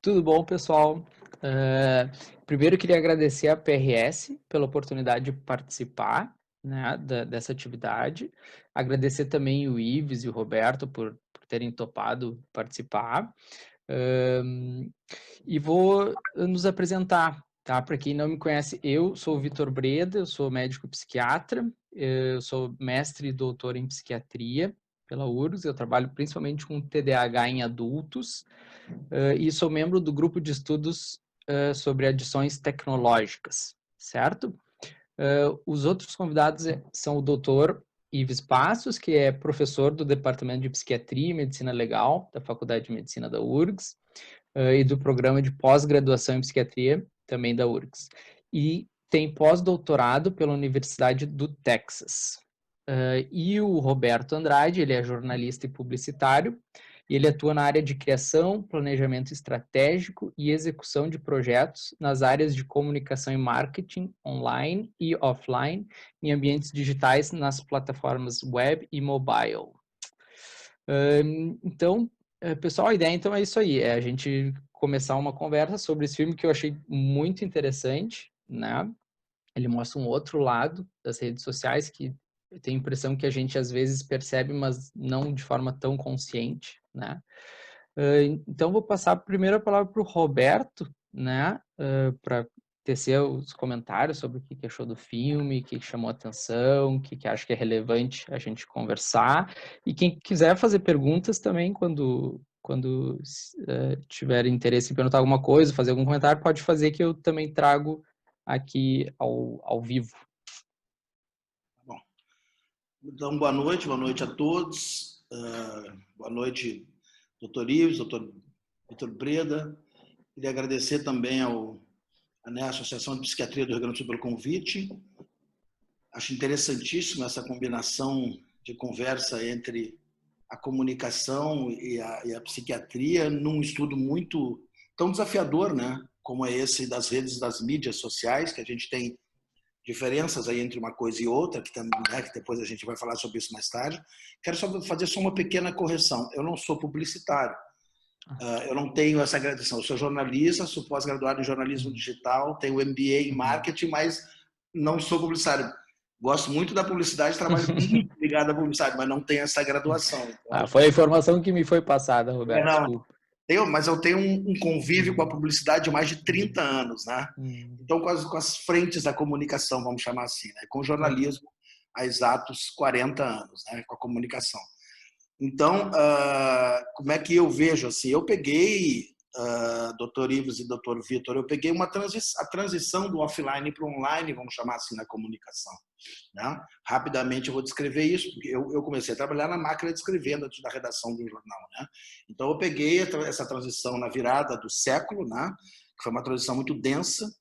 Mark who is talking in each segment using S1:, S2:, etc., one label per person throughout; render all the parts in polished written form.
S1: Tudo bom, pessoal? Primeiro, eu queria agradecer a PRS pela oportunidade de participar, né, dessa atividade. Agradecer também o Ives e o Roberto por terem topado participar. Ahn, e vou nos apresentar, tá? Para quem não me conhece, eu sou o Vitor Breda, eu sou médico psiquiatra, eu sou mestre e doutor em psiquiatria pela URGS, eu trabalho principalmente com TDAH em adultos, e sou membro do grupo de estudos sobre adições tecnológicas, certo? Os outros convidados são o doutor Ives Passos, que é professor do Departamento de Psiquiatria e Medicina Legal da Faculdade de Medicina da URGS, e do programa de pós-graduação em psiquiatria, também da URGS. E tem pós-doutorado pela Universidade do Texas. E o Roberto Andrade, ele é jornalista e publicitário, e ele atua na área de criação, planejamento estratégico e execução de projetos nas áreas de comunicação e marketing online e offline, em ambientes digitais nas plataformas web e mobile. Então, pessoal, a ideia então é isso aí, é a gente começar uma conversa sobre esse filme que eu achei muito interessante, né? Ele mostra um outro lado das redes sociais que eu tenho a impressão que a gente às vezes percebe, mas não de forma tão consciente, né? Então, vou passar primeiro a palavra para o Roberto, né? Para tecer os comentários sobre o que achou do filme, o que chamou a atenção, o que acha que é relevante a gente conversar. E quem quiser fazer perguntas também, quando tiver interesse em perguntar alguma coisa, fazer algum comentário, pode fazer que eu também trago aqui ao vivo.
S2: Bom, então, boa noite a todos. Boa noite, doutor Ives, doutor Vitor Breda. Queria agradecer também à Associação de Psiquiatria do Rio Grande do Sul pelo convite. Acho interessantíssima essa combinação de conversa entre a comunicação e a psiquiatria num estudo muito tão desafiador, né? Como é esse das redes, das mídias sociais, que a gente tem diferenças aí entre uma coisa e outra, que também, né, que depois a gente vai falar sobre isso mais tarde. Quero fazer só uma pequena correção. Eu não sou publicitário. Eu não tenho essa graduação. Eu sou jornalista, sou pós-graduado em jornalismo digital, tenho MBA em marketing, mas não sou publicitário. Gosto muito da publicidade, trabalho muito ligado à publicidade, mas não tenho essa graduação. Então,
S1: Foi a informação que me foi passada, Roberto,
S2: não,
S1: desculpa.
S2: mas eu tenho um convívio com a publicidade de mais de 30 anos, né? Então, com as frentes da comunicação, vamos chamar assim, né? Com o jornalismo há exatos 40 anos, né? Com a comunicação. Então, como é que eu vejo? Assim, eu peguei, doutor Ives e doutor Vitor, eu peguei a transição do offline para o online, vamos chamar assim, na comunicação. Né? Rapidamente eu vou descrever isso, porque eu comecei a trabalhar na máquina de escrever antes da redação do jornal. Né? Então, eu peguei essa transição na virada do século, né? Que foi uma transição muito densa,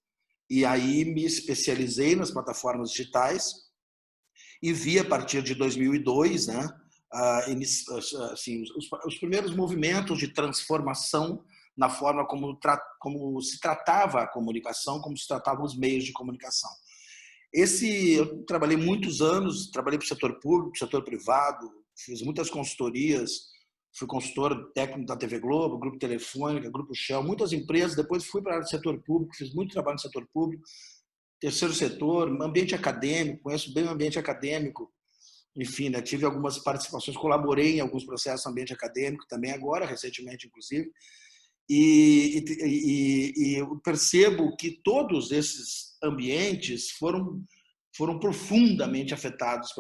S2: e aí me especializei nas plataformas digitais e vi, a partir de 2002, né? Assim, os primeiros movimentos de transformação na forma como se tratava a comunicação, como se tratavam os meios de comunicação. Eu trabalhei muitos anos, trabalhei para o setor público, setor privado, fiz muitas consultorias, fui consultor técnico da TV Globo, Grupo Telefônica, Grupo Shell, muitas empresas, depois fui para a área do setor público, fiz muito trabalho no setor público, terceiro setor, ambiente acadêmico, conheço bem o ambiente acadêmico, enfim, né, tive algumas participações, colaborei em alguns processos no ambiente acadêmico também agora, recentemente, inclusive, e eu percebo que todos esses ambientes foram profundamente afetados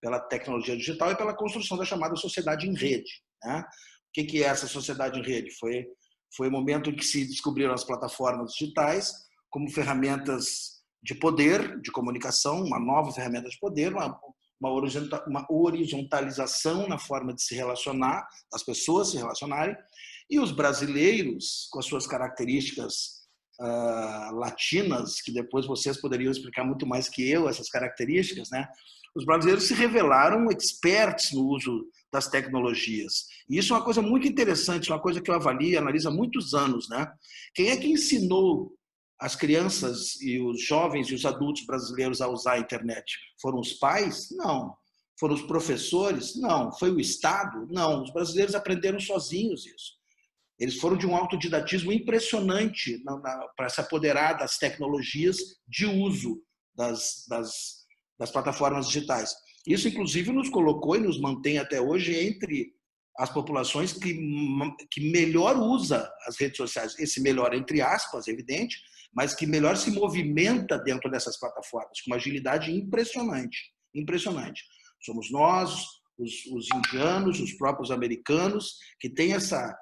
S2: pela tecnologia digital e pela construção da chamada sociedade em rede. Né? O que é essa sociedade em rede? Foi o momento em que se descobriram as plataformas digitais como ferramentas de poder, de comunicação, uma nova ferramenta de poder, uma horizontalização na forma de se relacionar, das pessoas se relacionarem, e os brasileiros, com as suas características latinas, que depois vocês poderiam explicar muito mais que eu, essas características, né? Os brasileiros se revelaram experts no uso das tecnologias. E isso é uma coisa muito interessante, uma coisa que eu avalio e analiso há muitos anos, né? Quem é que ensinou as crianças e os jovens e os adultos brasileiros a usar a internet? Foram os pais? Não. Foram os professores? Não. Foi o Estado? Não. Os brasileiros aprenderam sozinhos isso. Eles foram de um autodidatismo impressionante para se apoderar das tecnologias de uso das plataformas digitais. Isso, inclusive, nos colocou e nos mantém até hoje entre as populações que melhor usa as redes sociais. Esse melhor, entre aspas, evidente, mas que melhor se movimenta dentro dessas plataformas, com uma agilidade impressionante. Impressionante. Somos nós, os indianos, os próprios americanos, que têm essa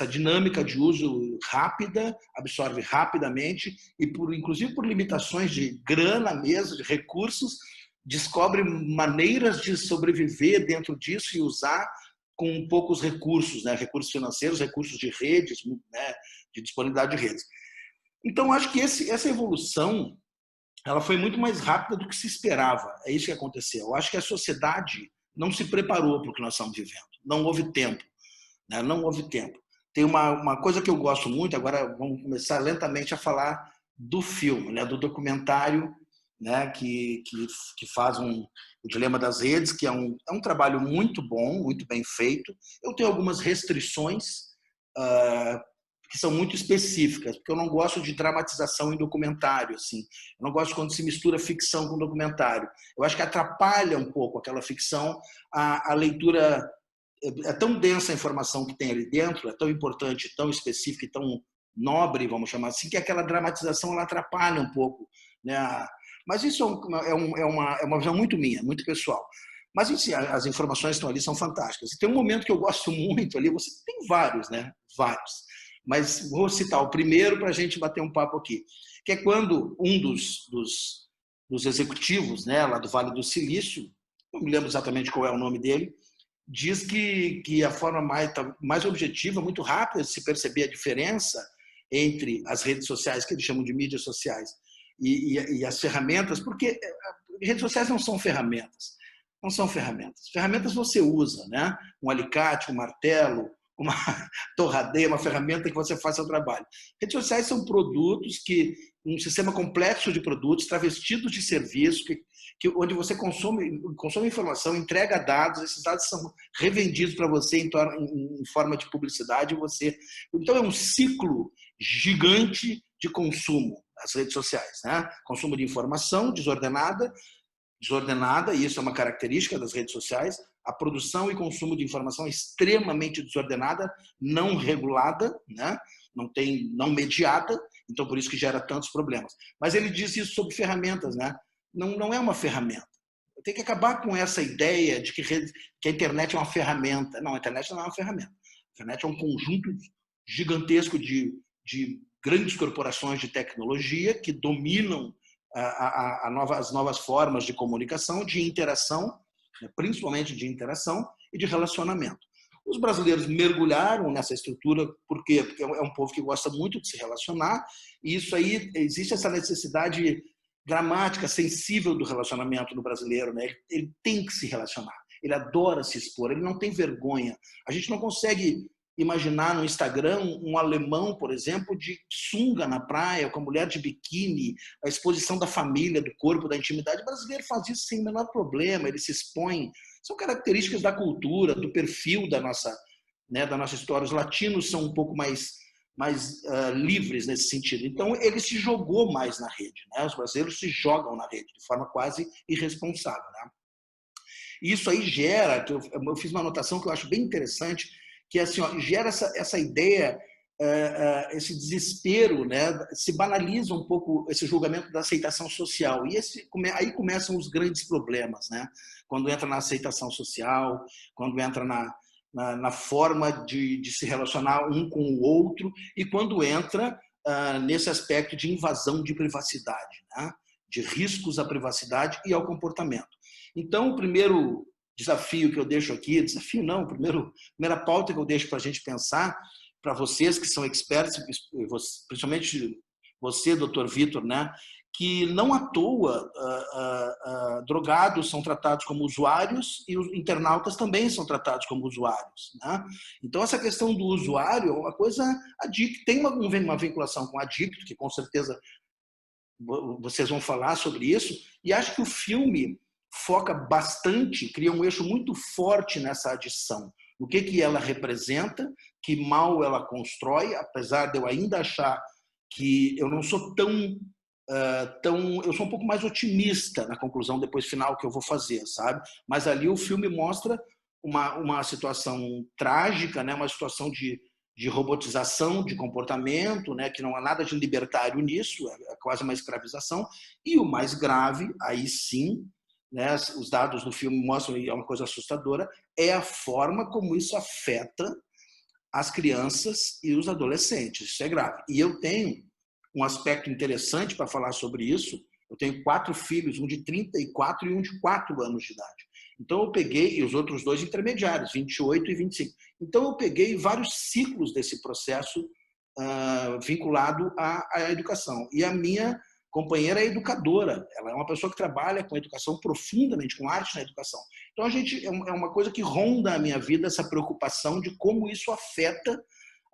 S2: dinâmica de uso rápida, absorve rapidamente e, inclusive por limitações de grana mesmo, de recursos, descobre maneiras de sobreviver dentro disso e usar com poucos recursos, né? Recursos financeiros, recursos de redes, né? De disponibilidade de redes. Então, acho que essa evolução ela foi muito mais rápida do que se esperava. É isso que aconteceu. Eu acho que a sociedade não se preparou para o que nós estamos vivendo. Não houve tempo. Né? Não houve tempo. Tem uma coisa que eu gosto muito, agora vamos começar lentamente a falar do filme, né? Do documentário, né? que faz o Dilema das Redes, que é um trabalho muito bom, muito bem feito. Eu tenho algumas restrições que são muito específicas, porque eu não gosto de dramatização em documentário, assim. Eu não gosto quando se mistura ficção com documentário. Eu acho que atrapalha um pouco aquela ficção, a leitura. É tão densa a informação que tem ali dentro, é tão importante, tão específica e tão nobre, vamos chamar assim, que aquela dramatização ela atrapalha um pouco, né? Mas isso é uma visão muito minha, muito pessoal. Mas as informações que estão ali são fantásticas. E tem um momento que eu gosto muito ali, você tem vários, né? Vários. Mas vou citar o primeiro para a gente bater um papo aqui, que é quando um dos executivos, né, lá do Vale do Silício, não me lembro exatamente qual é o nome dele, diz que a forma mais objetiva, muito rápida de se perceber a diferença entre as redes sociais, que eles chamam de mídias sociais, e as ferramentas, porque redes sociais não são ferramentas. Não são ferramentas. Ferramentas você usa, né? Um alicate, um martelo, uma torradeira, uma ferramenta que você faz seu trabalho. Redes sociais são produtos um sistema complexo de produtos travestidos de serviço, onde você consome informação, entrega dados, esses dados são revendidos para você em forma de publicidade. Então é um ciclo gigante de consumo, as redes sociais, né? Consumo de informação desordenada, e isso é uma característica das redes sociais, a produção e consumo de informação é extremamente desordenada, não regulada, né? Não mediada, então por isso que gera tantos problemas. Mas ele diz isso sobre ferramentas, né? Não é uma ferramenta. Tem que acabar com essa ideia de que a internet é uma ferramenta. Não, a internet não é uma ferramenta. A internet é um conjunto gigantesco de grandes corporações de tecnologia que dominam as novas formas de comunicação, de interação, principalmente de interação e de relacionamento. Os brasileiros mergulharam nessa estrutura, por quê? Porque é um povo que gosta muito de se relacionar, e isso aí, existe essa necessidade dramática, sensível do relacionamento do brasileiro, né? Ele tem que se relacionar, ele adora se expor, ele não tem vergonha. A gente não consegue imaginar no Instagram um alemão, por exemplo, de sunga na praia, com a mulher de biquíni, a exposição da família, do corpo, da intimidade. O brasileiro faz isso sem o menor problema, ele se expõe. São características da cultura, do perfil da nossa história. Os latinos são um pouco mais livres nesse sentido. Então, ele se jogou mais na rede, né? Os brasileiros se jogam na rede de forma quase irresponsável, né? E isso aí gera, eu fiz uma anotação que eu acho bem interessante, que assim, gera essa ideia, esse desespero, né? Se banaliza um pouco esse julgamento da aceitação social. E aí começam os grandes problemas, né? Quando entra na aceitação social, quando entra na forma de se relacionar um com o outro e quando entra nesse aspecto de invasão de privacidade, né? De riscos à privacidade e ao comportamento. Então, o primeiro desafio que eu deixo aqui, a primeira pauta que eu deixo para a gente pensar, para vocês que são experts, principalmente você, doutor Vitor, né, que não à toa drogados são tratados como usuários e os internautas também são tratados como usuários, né? Então, essa questão do usuário é uma coisa tem uma vinculação com adicto, que com certeza vocês vão falar sobre isso, e acho que o filme foca bastante, cria um eixo muito forte nessa adição. no que ela representa, que mal ela constrói, apesar de eu ainda achar que eu não sou eu sou um pouco mais otimista na conclusão depois final que eu vou fazer, sabe? Mas ali o filme mostra uma situação trágica, né? Uma situação de robotização de comportamento, né? Que não há nada de libertário nisso, é quase uma escravização. E o mais grave, aí sim, né? Os dados do filme mostram, e é uma coisa assustadora, é a forma como isso afeta as crianças e os adolescentes. Isso é grave. E eu tenho um aspecto interessante para falar sobre isso. Eu tenho 4 filhos, um de 34 e um de 4 anos de idade. Então eu peguei, e os outros 2 intermediários, 28 e 25. Então eu peguei vários ciclos desse processo vinculado à educação. E a minha companheira é educadora, ela é uma pessoa que trabalha com educação profundamente, com arte na educação. Então é uma coisa que ronda a minha vida, essa preocupação de como isso afeta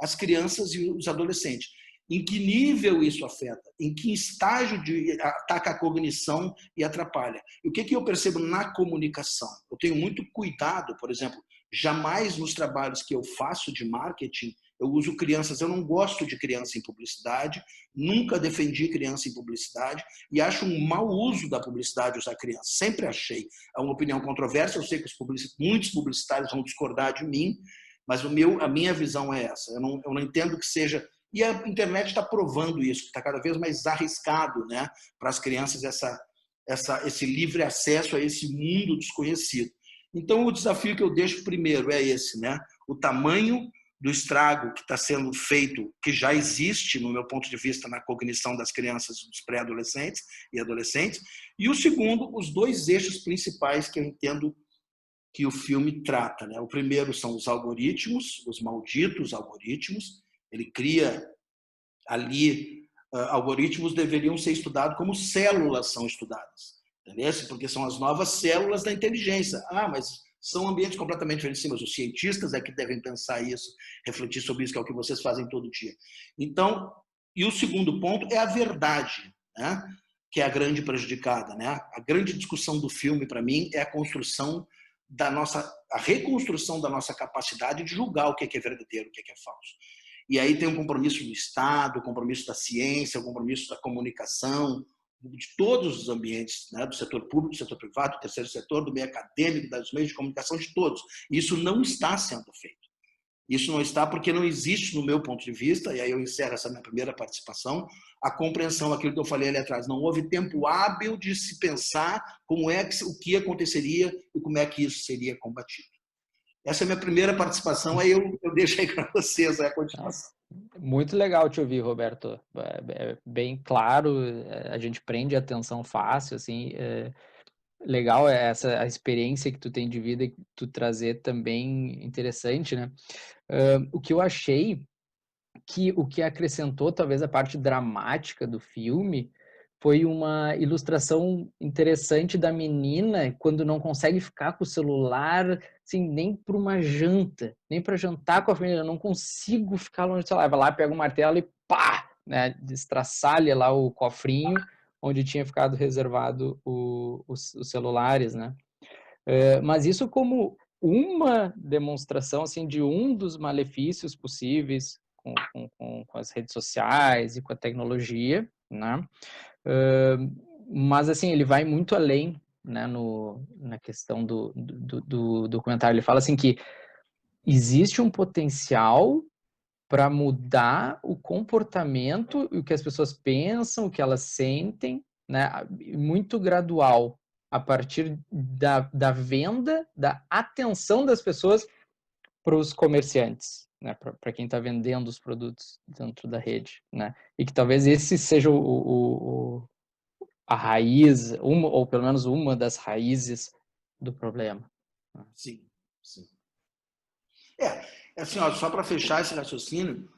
S2: as crianças e os adolescentes. Em que nível isso afeta? Em que estágio ataca a cognição e atrapalha? E o que eu percebo na comunicação? Eu tenho muito cuidado, por exemplo, jamais nos trabalhos que eu faço de marketing eu uso crianças. Eu não gosto de criança em publicidade, nunca defendi criança em publicidade e acho um mau uso da publicidade usar criança. Sempre achei. É uma opinião controversa, eu sei que muitos publicitários vão discordar de mim, mas a minha visão é essa. Eu não entendo que seja... E a internet está provando isso, que está cada vez mais arriscado, né, para as crianças esse livre acesso a esse mundo desconhecido. Então, o desafio que eu deixo primeiro é esse, né? O tamanho do estrago que está sendo feito, que já existe, no meu ponto de vista, na cognição das crianças, dos pré-adolescentes e adolescentes. E o segundo, os 2 eixos principais que eu entendo que o filme trata, né? O primeiro são os algoritmos, os malditos algoritmos. Ele cria ali algoritmos deveriam ser estudados como células são estudadas, entendeu? Porque são as novas células da inteligência. Mas são ambientes completamente diferentes. Sim, mas os cientistas é que devem pensar isso, refletir sobre isso, que é o que vocês fazem todo dia. Então, e o segundo ponto é a verdade, né? Que é a grande prejudicada, né? A grande discussão do filme, para mim, é a reconstrução da nossa capacidade de julgar o que é verdadeiro, o que é falso. E aí tem um compromisso do Estado, o compromisso da ciência, o compromisso da comunicação, de todos os ambientes, né? Do setor público, do setor privado, do terceiro setor, do meio acadêmico, dos meios de comunicação, de todos. Isso não está sendo feito. Isso não está porque não existe, no meu ponto de vista, e aí eu encerro essa minha primeira participação, a compreensão, aquilo que eu falei ali atrás. Não houve tempo hábil de se pensar o que aconteceria e como é que isso seria combatido. Essa é a minha primeira participação, aí eu deixo aí para vocês a continuação.
S1: Muito legal te ouvir, Roberto. É bem claro, a gente prende a atenção fácil, assim. Legal a experiência que tu tem de vida e que tu trazer também interessante, né? O que eu achei o que acrescentou talvez a parte dramática do filme foi uma ilustração interessante da menina quando não consegue ficar com o celular, assim, nem para uma janta, nem para jantar com a família. Eu não consigo ficar longe do celular. Vai lá, pega o martelo e pá, né, destraçalha lá o cofrinho onde tinha ficado reservado os celulares, né? Mas isso como uma demonstração assim de um dos malefícios possíveis com as redes sociais e com a tecnologia, né? Mas assim ele vai muito além, né? Na questão do documentário ele fala assim que existe um potencial para mudar o comportamento e o que as pessoas pensam, o que elas sentem, né? Muito gradual, a partir da venda, da atenção das pessoas para os comerciantes, né? Para quem está vendendo os produtos dentro da rede, né? E que talvez esse seja a raiz, ou pelo menos uma das raízes do problema.
S2: Sim, sim. Assim, ó, só para fechar esse raciocínio,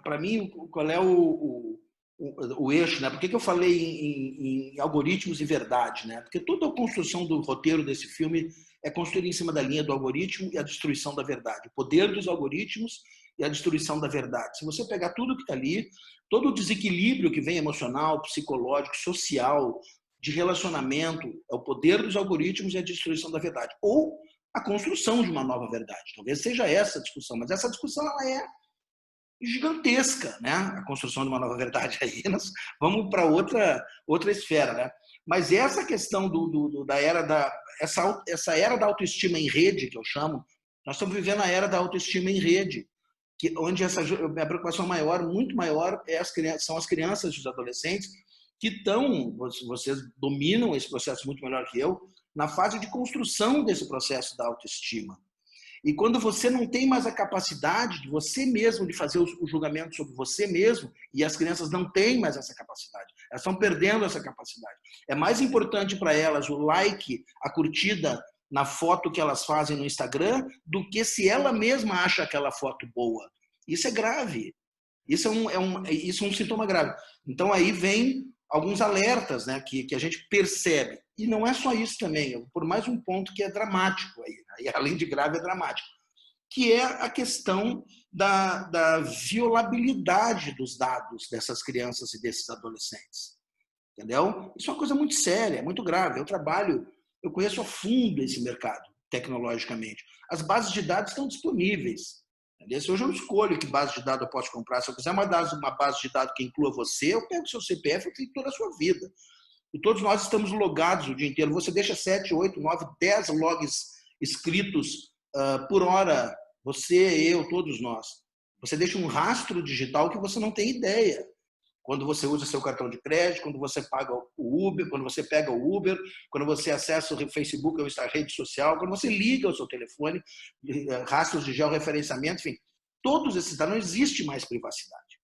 S2: para mim, qual é o eixo, né? Por que eu falei em algoritmos e verdade, né? Porque toda a construção do roteiro desse filme é construída em cima da linha do algoritmo e a destruição da verdade. O poder dos algoritmos e a destruição da verdade. Se você pegar tudo que está ali, todo o desequilíbrio que vem emocional, psicológico, social, de relacionamento, é o poder dos algoritmos e a destruição da verdade. Ou a construção de uma nova verdade. Talvez seja essa a discussão, mas essa discussão ela é gigantesca, né? A construção de uma nova verdade aí, nós vamos para outra esfera, né? Mas essa questão da era essa era da autoestima em rede, que eu chamo, nós estamos vivendo a era da autoestima em rede, onde a preocupação maior, muito maior, são as crianças e os adolescentes que estão, vocês dominam esse processo muito melhor que eu, na fase de construção desse processo da autoestima. E quando você não tem mais a capacidade de você mesmo de fazer o julgamento sobre você mesmo, e as crianças não têm mais essa capacidade, elas estão perdendo essa capacidade. É mais importante para elas o like, a curtida na foto que elas fazem no Instagram, do que se ela mesma acha aquela foto boa. Isso é grave. Isso é um sintoma grave. Então aí vem alguns alertas, né, que a gente percebe. E não é só isso também, por mais um ponto que é dramático, aí, né, e além de grave, é dramático, que é a questão da violabilidade dos dados dessas crianças e desses adolescentes. Entendeu? Isso é uma coisa muito séria, muito grave. Eu conheço a fundo esse mercado, tecnologicamente. As bases de dados estão disponíveis. Se hoje eu escolho que base de dados eu posso comprar, se eu quiser uma base de dados que inclua você, eu pego o seu CPF e clico toda a sua vida. E todos nós estamos logados o dia inteiro. Você deixa 7, 8, 9, 10 logs escritos por hora. Você, eu, todos nós. Você deixa um rastro digital que você não tem ideia. Quando você usa seu cartão de crédito, quando você paga o Uber, quando você pega o Uber, quando você acessa o Facebook ou a rede social, quando você liga o seu telefone, rastros de georreferenciamento, enfim, todos esses dados, não existe mais privacidade.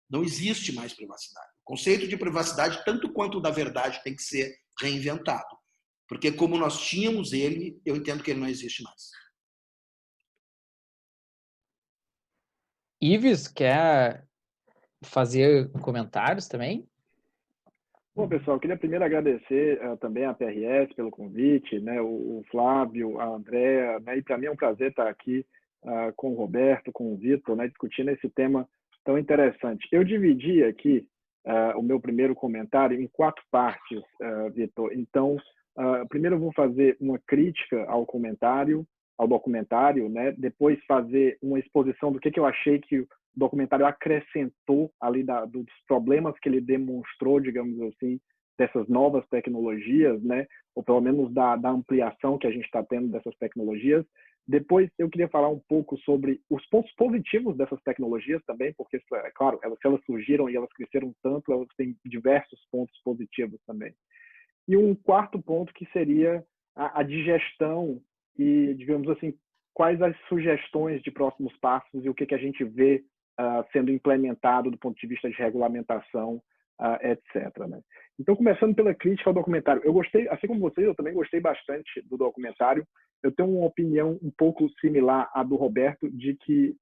S2: Não existe mais privacidade. O conceito de privacidade, tanto quanto o da verdade, tem que ser reinventado. Porque como nós tínhamos ele, eu entendo que ele não existe mais.
S1: Ives, quer fazer comentários também?
S3: Bom, pessoal, eu queria primeiro agradecer também a PRS pelo convite, né, o Flávio, a Andréa, né, e para mim é um prazer estar aqui com o Roberto, com o Vitor, né, discutindo esse tema tão interessante. Eu dividi aqui o meu primeiro comentário em 4 partes, Vitor. Então, primeiro eu vou fazer uma crítica ao documentário, né, depois fazer uma exposição do que eu achei que o documentário acrescentou ali dos problemas que ele demonstrou, digamos assim, dessas novas tecnologias, né? Ou pelo menos da ampliação que a gente está tendo dessas tecnologias. Depois eu queria falar um pouco sobre os pontos positivos dessas tecnologias também, porque, é claro, se elas surgiram e elas cresceram tanto, elas têm diversos pontos positivos também. E um quarto ponto que seria a digestão e, digamos assim, quais as sugestões de próximos passos e o que a gente vê sendo implementado do ponto de vista de regulamentação, etc. Né? Então, começando pela crítica ao documentário. Eu gostei, assim como vocês, eu também gostei bastante do documentário. Eu tenho uma opinião um pouco similar à do Roberto, de que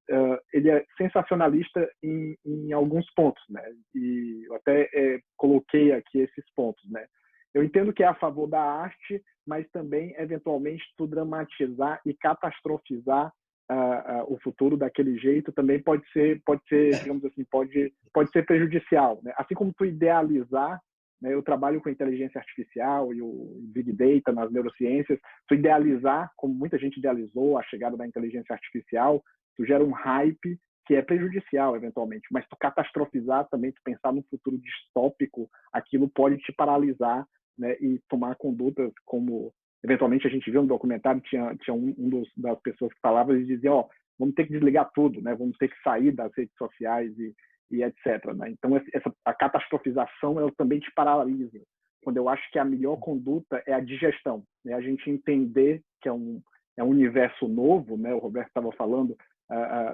S3: ele é sensacionalista em alguns pontos, né? E eu até coloquei aqui esses pontos, né? Eu entendo que é a favor da arte, mas também, eventualmente, tu dramatizar e catastrofizar o futuro daquele jeito também pode ser, digamos assim, pode ser prejudicial, né? Assim como tu idealizar, né, eu trabalho com inteligência artificial e o Big Data nas neurociências, tu idealizar, como muita gente idealizou a chegada da inteligência artificial, tu gera um hype que é prejudicial, eventualmente, mas tu catastrofizar também, tu pensar num futuro distópico, aquilo pode te paralisar, né, e tomar condutas como... Eventualmente, a gente viu no documentário, tinha das pessoas que falavam e dizia, vamos ter que desligar tudo, né? Vamos ter que sair das redes sociais e etc. Né? Então, a catastrofização, ela também te paralisa. Quando eu acho que a melhor conduta é a digestão, né? A gente entender que é um universo novo, né? O Roberto estava falando,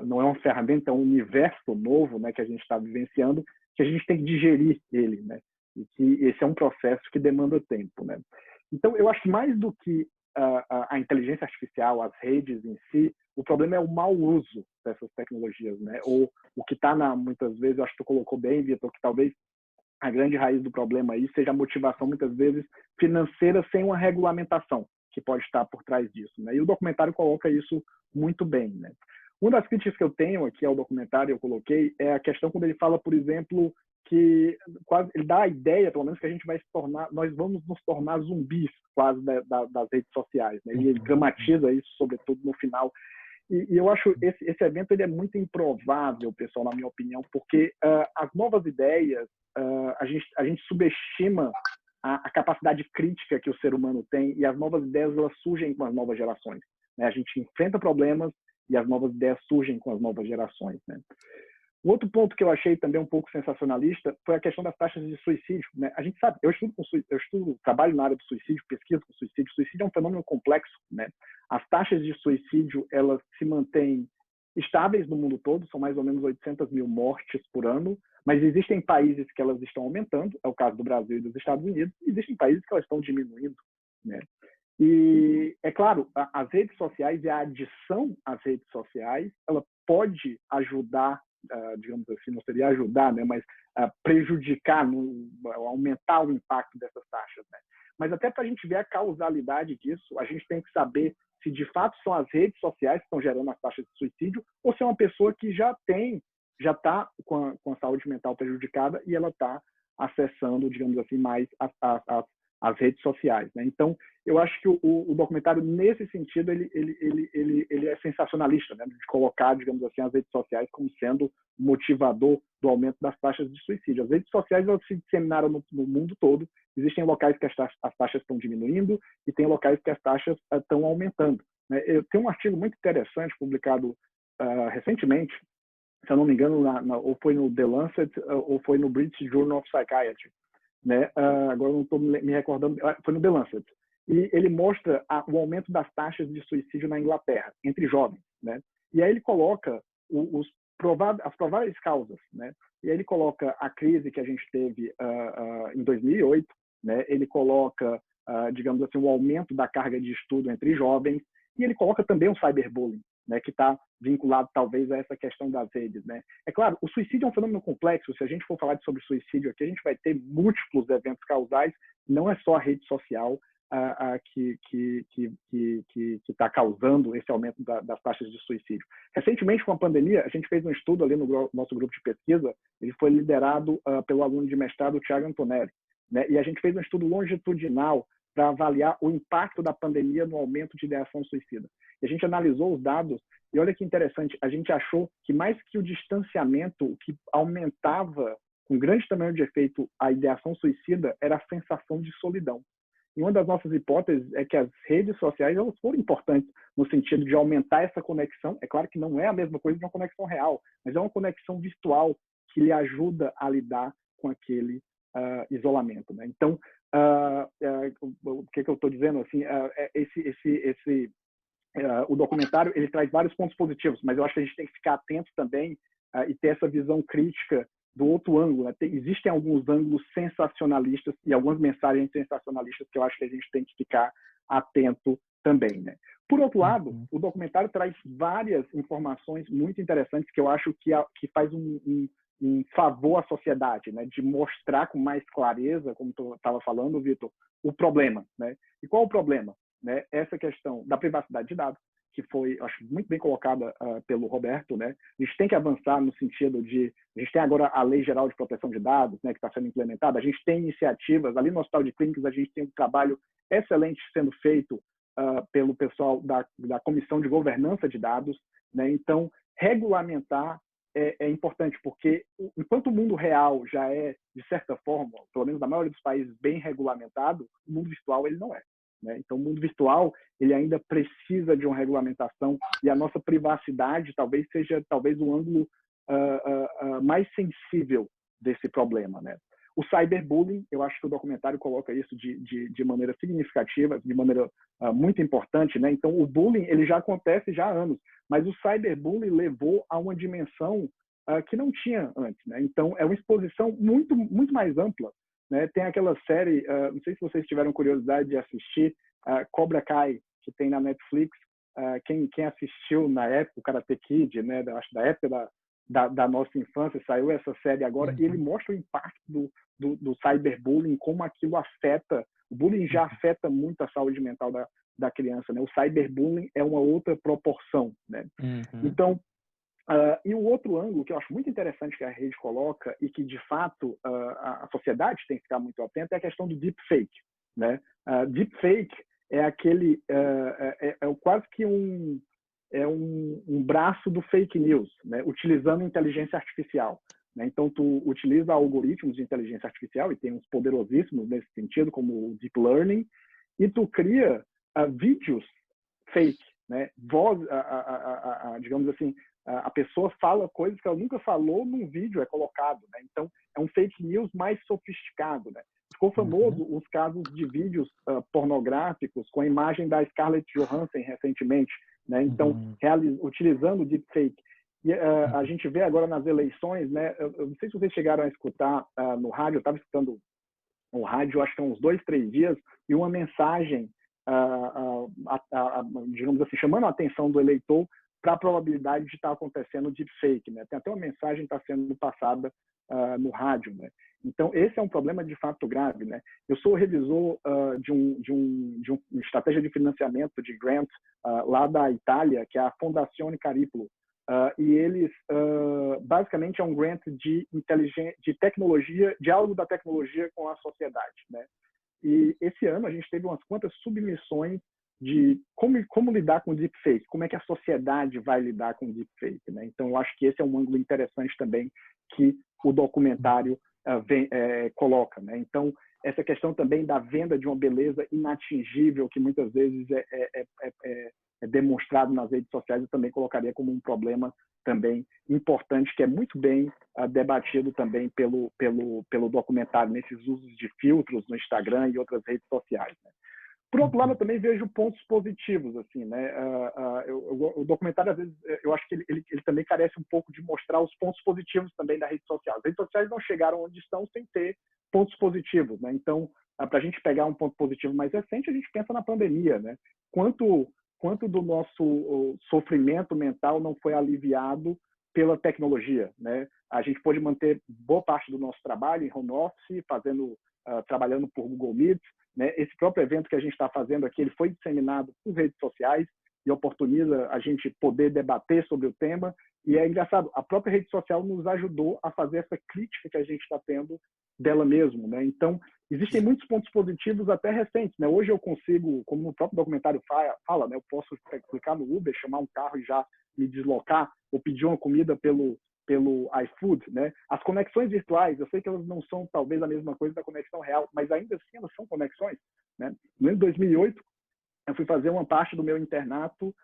S3: não é uma ferramenta, é um universo novo, né? Que a gente está vivenciando, que a gente tem que digerir ele, né? E que esse é um processo que demanda tempo, né? Então, eu acho que mais do que a inteligência artificial, as redes em si, o problema é o mau uso dessas tecnologias, né? Ou o que está muitas vezes, eu acho que tu colocou bem, Vitor, que talvez a grande raiz do problema aí seja a motivação, muitas vezes, financeira sem uma regulamentação que pode estar por trás disso, né? E o documentário coloca isso muito bem, né? Uma das críticas que eu tenho aqui ao documentário, eu coloquei, é a questão quando ele fala, por exemplo, que quase ele dá a ideia, pelo menos, que a gente vai se tornar, nós vamos nos tornar zumbis quase das redes sociais, né? E ele dramatiza isso, sobretudo no final. E eu acho esse evento ele é muito improvável, pessoal, na minha opinião, porque as novas ideias, a gente subestima a capacidade crítica que o ser humano tem, e as novas ideias elas surgem com as novas gerações, né? A gente enfrenta problemas e as novas ideias surgem com as novas gerações, né? Um outro ponto que eu achei também um pouco sensacionalista foi a questão das taxas de suicídio, né? A gente sabe, eu trabalho na área do suicídio, pesquiso com suicídio. Suicídio é um fenômeno complexo, né? As taxas de suicídio, elas se mantêm estáveis no mundo todo, são mais ou menos 800 mil mortes por ano, mas existem países que elas estão aumentando, é o caso do Brasil e dos Estados Unidos, e existem países que elas estão diminuindo, né? E, é claro, as redes sociais e a adição às redes sociais, ela pode ajudar, digamos assim, não seria ajudar, né, mas prejudicar, aumentar o impacto dessas taxas, né? Mas até para a gente ver a causalidade disso, a gente tem que saber se de fato são as redes sociais que estão gerando as taxas de suicídio ou se é uma pessoa que já está com a saúde mental prejudicada e ela está acessando, digamos assim, mais as redes sociais, né? Então, eu acho que o documentário, nesse sentido, ele é sensacionalista, né? De colocar, digamos assim, as redes sociais como sendo motivador do aumento das taxas de suicídio. As redes sociais elas se disseminaram no mundo todo. Existem locais que as taxas estão diminuindo e tem locais que as taxas estão aumentando, né? Eu tenho um artigo muito interessante publicado recentemente, se eu não me engano, ou foi no The Lancet ou foi no British Journal of Psychiatry, né? Agora não estou me recordando, foi no The Lancet. E ele mostra o aumento das taxas de suicídio na Inglaterra, entre jovens, né? E aí ele coloca as prováveis causas, né? E aí ele coloca a crise que a gente teve em 2008, né? Ele coloca, digamos assim, o aumento da carga de estudo entre jovens, e ele coloca também o cyberbullying, né? Que está vinculado talvez a essa questão das redes, né? É claro, o suicídio é um fenômeno complexo. Se a gente for falar sobre suicídio aqui, a gente vai ter múltiplos eventos causais, não é só a rede social que está causando esse aumento das taxas de suicídio. Recentemente, com a pandemia, a gente fez um estudo ali no nosso grupo de pesquisa, ele foi liderado pelo aluno de mestrado Thiago Antonelli, né? E a gente fez um estudo longitudinal para avaliar o impacto da pandemia no aumento de ideação suicida. E a gente analisou os dados e olha que interessante, a gente achou que mais que o distanciamento, o que aumentava com grande tamanho de efeito a ideação suicida era a sensação de solidão. E uma das nossas hipóteses é que as redes sociais elas foram importantes no sentido de aumentar essa conexão. É claro que não é a mesma coisa de uma conexão real, mas é uma conexão virtual que lhe ajuda a lidar com aquele isolamento, né? Então, o que eu estou dizendo assim, o documentário ele traz vários pontos positivos, mas eu acho que a gente tem que ficar atento também e ter essa visão crítica do outro ângulo, né? Existem alguns ângulos sensacionalistas e algumas mensagens sensacionalistas que eu acho que a gente tem que ficar atento também, né? Por outro lado, o documentário traz várias informações muito interessantes que eu acho que faz um favor à sociedade, né? De mostrar com mais clareza, como tu estava falando, Vitor, o problema, né? E qual o problema? Né? Essa questão da privacidade de dados, que foi, acho, muito bem colocada pelo Roberto, né? A gente tem que avançar no sentido de... A gente tem agora a Lei Geral de Proteção de Dados, né, que está sendo implementada. A gente tem iniciativas. Ali no Hospital de Clínicas, a gente tem um trabalho excelente sendo feito pelo pessoal da Comissão de Governança de Dados, né? Então, regulamentar é importante, porque enquanto o mundo real já é, de certa forma, pelo menos na maioria dos países, bem regulamentado, o mundo virtual ele não é. Então, o mundo virtual ele ainda precisa de uma regulamentação e a nossa privacidade talvez seja o ângulo mais sensível desse problema, né? O cyberbullying, eu acho que o documentário coloca isso de maneira significativa, de maneira muito importante, né? Então, o bullying ele já acontece já há anos, mas o cyberbullying levou a uma dimensão que não tinha antes, né? Então, é uma exposição muito, muito mais ampla, né? Tem aquela série, não sei se vocês tiveram curiosidade de assistir, Cobra Kai, que tem na Netflix. Quem assistiu na época, o Karate Kid, né? Acho da época da nossa infância, saiu essa série agora, e ele mostra o impacto do cyberbullying, como aquilo afeta. O bullying já afeta muito a saúde mental da criança, né? O cyberbullying é uma outra proporção, né? Então, E o outro ângulo que eu acho muito interessante que a rede coloca e que, de fato, a sociedade tem que ficar muito atenta é a questão do deepfake, né? Deepfake é aquele, quase que um braço do fake news, né? Utilizando inteligência artificial. Né? Então, tu utiliza algoritmos de inteligência artificial, e tem uns poderosíssimos nesse sentido, como o Deep Learning, e tu cria vídeos fake, né? Voz, digamos assim, a pessoa fala coisas que ela nunca falou num vídeo, é colocado. Né? Então, é um fake news mais sofisticado. Né? Ficou famoso os casos de vídeos pornográficos com a imagem da Scarlett Johansson recentemente. Né? Então, utilizando o deepfake. E a gente vê agora nas eleições, né? Eu não sei se vocês chegaram a escutar no rádio, eu estava escutando o rádio, acho que há uns 2, 3 dias, e uma mensagem, digamos assim, chamando a atenção do eleitor para a probabilidade de estar acontecendo deepfake. Né? Tem até uma mensagem que está sendo passada no rádio. Né? Então, esse é um problema de fato grave. Né? Eu sou revisor de uma estratégia de financiamento de grant lá da Itália, que é a Fondazione Cariplo. E eles, basicamente, é um grant de tecnologia, diálogo da tecnologia com a sociedade. Né? E esse ano a gente teve umas quantas submissões de como lidar com deepfake, como é que a sociedade vai lidar com deepfake. Né? Então, eu acho que esse é um ângulo interessante também que o documentário coloca. Né? Então, essa questão também da venda de uma beleza inatingível, que muitas vezes é demonstrado nas redes sociais, eu também colocaria como um problema também importante, que é muito bem debatido também pelo documentário, nesses usos de filtros no Instagram e outras redes sociais. Né? Por outro lado, eu também vejo pontos positivos. Assim, né? O documentário, às vezes, eu acho que ele também carece um pouco de mostrar os pontos positivos também da rede social. As redes sociais não chegaram onde estão sem ter pontos positivos. Né? Então, para a gente pegar um ponto positivo mais recente, a gente pensa na pandemia. Né? Quanto do nosso sofrimento mental não foi aliviado pela tecnologia, né? A gente pôde manter boa parte do nosso trabalho em home office, trabalhando por Google Meet, né? Esse próprio evento que a gente está fazendo aqui, ele foi disseminado por redes sociais e oportuniza a gente poder debater sobre o tema. E é engraçado, a própria rede social nos ajudou a fazer essa crítica que a gente está tendo dela mesmo, né? Então, existem muitos pontos positivos até recentes, né? Hoje eu consigo, como o próprio documentário fala, né? Eu posso clicar no Uber, chamar um carro e já me deslocar, ou pedir uma comida pelo iFood, né? As conexões virtuais, eu sei que elas não são talvez a mesma coisa da conexão real, mas ainda assim elas são conexões, né? No ano de 2008, eu fui fazer uma parte do meu internato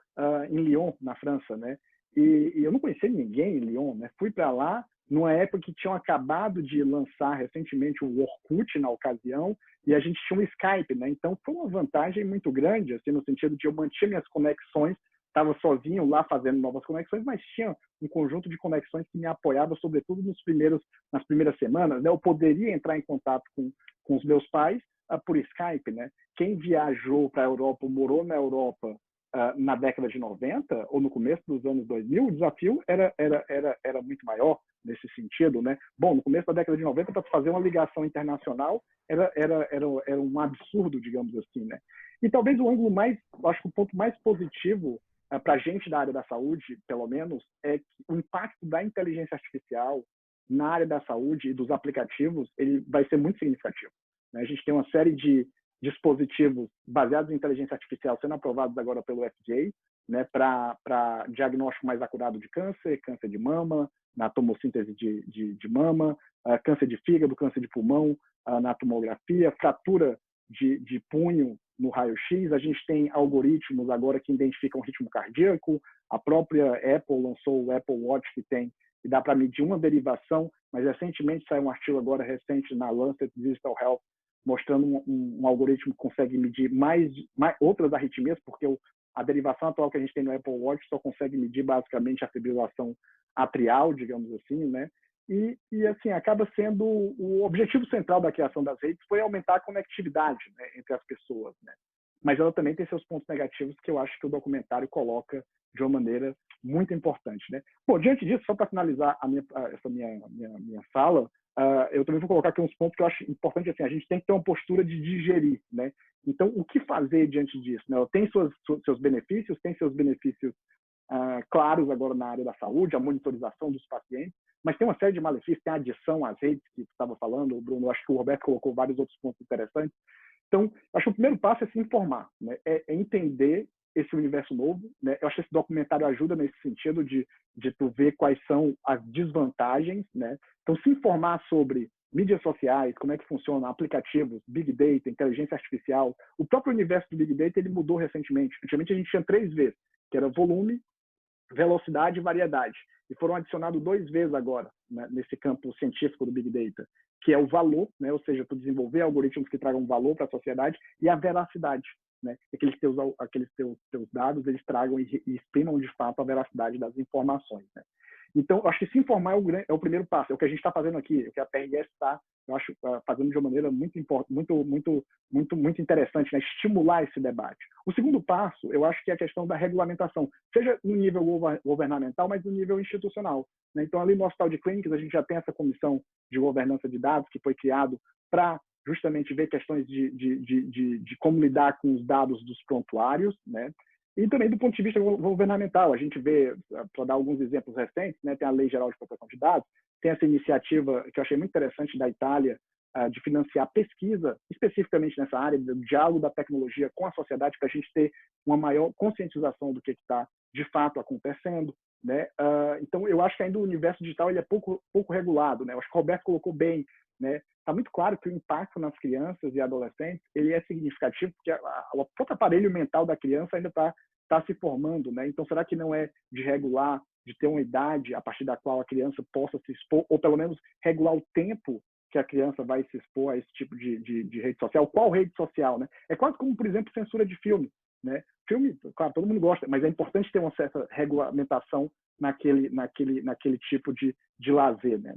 S3: em Lyon, na França, né? E eu não conhecia ninguém em Lyon, né? Fui para lá numa época que tinham acabado de lançar recentemente o Orkut na ocasião, e a gente tinha um Skype, né? Então foi uma vantagem muito grande, assim, no sentido de eu manter minhas conexões, estava sozinho lá fazendo novas conexões, mas tinha um conjunto de conexões que me apoiava, sobretudo nas primeiras semanas, né? Eu poderia entrar em contato com os meus pais por Skype, né? Quem viajou para a Europa, morou na Europa na década de 90 ou no começo dos anos 2000, o desafio era muito maior nesse sentido, né? Bom, no começo da década de 90, para fazer uma ligação internacional era um absurdo, digamos assim, né? E talvez acho que o ponto mais positivo para a gente da área da saúde, pelo menos, é que o impacto da inteligência artificial na área da saúde e dos aplicativos, ele vai ser muito significativo. Né? A gente tem uma série de dispositivos baseados em inteligência artificial sendo aprovados agora pelo FDA, né, para diagnóstico mais acurado de câncer de mama, na tomossíntese de mama, câncer de fígado, câncer de pulmão, na tomografia, fratura de punho no raio-x. A gente tem algoritmos agora que identificam o ritmo cardíaco. A própria Apple lançou o Apple Watch que dá para medir uma derivação, mas recentemente saiu um artigo agora recente na Lancet Digital Health mostrando um algoritmo que consegue medir mais outras arritmias, porque a derivação atual que a gente tem no Apple Watch só consegue medir basicamente a fibrilação atrial, digamos assim, né? E assim, acaba sendo o objetivo central da criação das redes foi aumentar a conectividade, né, entre as pessoas, né? Mas ela também tem seus pontos negativos que eu acho que o documentário coloca de uma maneira muito importante, né? Bom, diante disso, só para finalizar essa minha fala, eu também vou colocar aqui uns pontos que eu acho importante, assim, a gente tem que ter uma postura de digerir, né? Então, o que fazer diante disso? Né? Tem seus benefícios, tem seus benefícios claros agora na área da saúde, a monitorização dos pacientes, mas tem uma série de malefícios, tem a adição às redes que você estava falando, Bruno, acho que o Roberto colocou vários outros pontos interessantes. Então, acho que o primeiro passo é se informar, né? É entender esse universo novo, né? Eu acho que esse documentário ajuda nesse sentido de tu ver quais são as desvantagens, né? Então, se informar sobre mídias sociais, como é que funciona, aplicativos, Big Data, inteligência artificial. O próprio universo do Big Data ele mudou recentemente. Antigamente a gente tinha 3 vezes, que era volume, velocidade e variedade. E foram adicionados 2 vezes agora, né, nesse campo científico do Big Data, que é o valor, né, ou seja, tu desenvolver algoritmos que tragam valor para a sociedade, e a veracidade, né, aqueles teus dados, eles tragam e exprimam de fato a veracidade das informações, né. Então, eu acho que se informar é o primeiro passo, é o que a gente está fazendo aqui, o que a PRS está, eu acho, fazendo de uma maneira muito interessante, né? Estimular esse debate. O segundo passo, eu acho que é a questão da regulamentação, seja no nível governamental, mas no nível institucional, né? Então, ali no Hospital de Clínicas, a gente já tem essa comissão de governança de dados que foi criado para justamente ver questões de como lidar com os dados dos prontuários, né? E também do ponto de vista governamental, a gente vê, para dar alguns exemplos recentes, né, tem a Lei Geral de Proteção de Dados, tem essa iniciativa que eu achei muito interessante da Itália, de financiar pesquisa, especificamente nessa área do diálogo da tecnologia com a sociedade, para a gente ter uma maior conscientização do que está de fato acontecendo, né? Então, eu acho que ainda o universo digital ele é pouco regulado, né? Eu acho que o Roberto colocou bem, né? Está muito claro que o impacto nas crianças e adolescentes ele é significativo, porque o próprio aparelho mental da criança ainda está se formando, né? Então, será que não é de regular, de ter uma idade a partir da qual a criança possa se expor, ou pelo menos regular o tempo que a criança vai se expor a esse tipo de rede social? Qual rede social, né? É quase como, por exemplo, censura de filme, né? Filme, claro, todo mundo gosta, mas é importante ter uma certa regulamentação naquele tipo de lazer, né?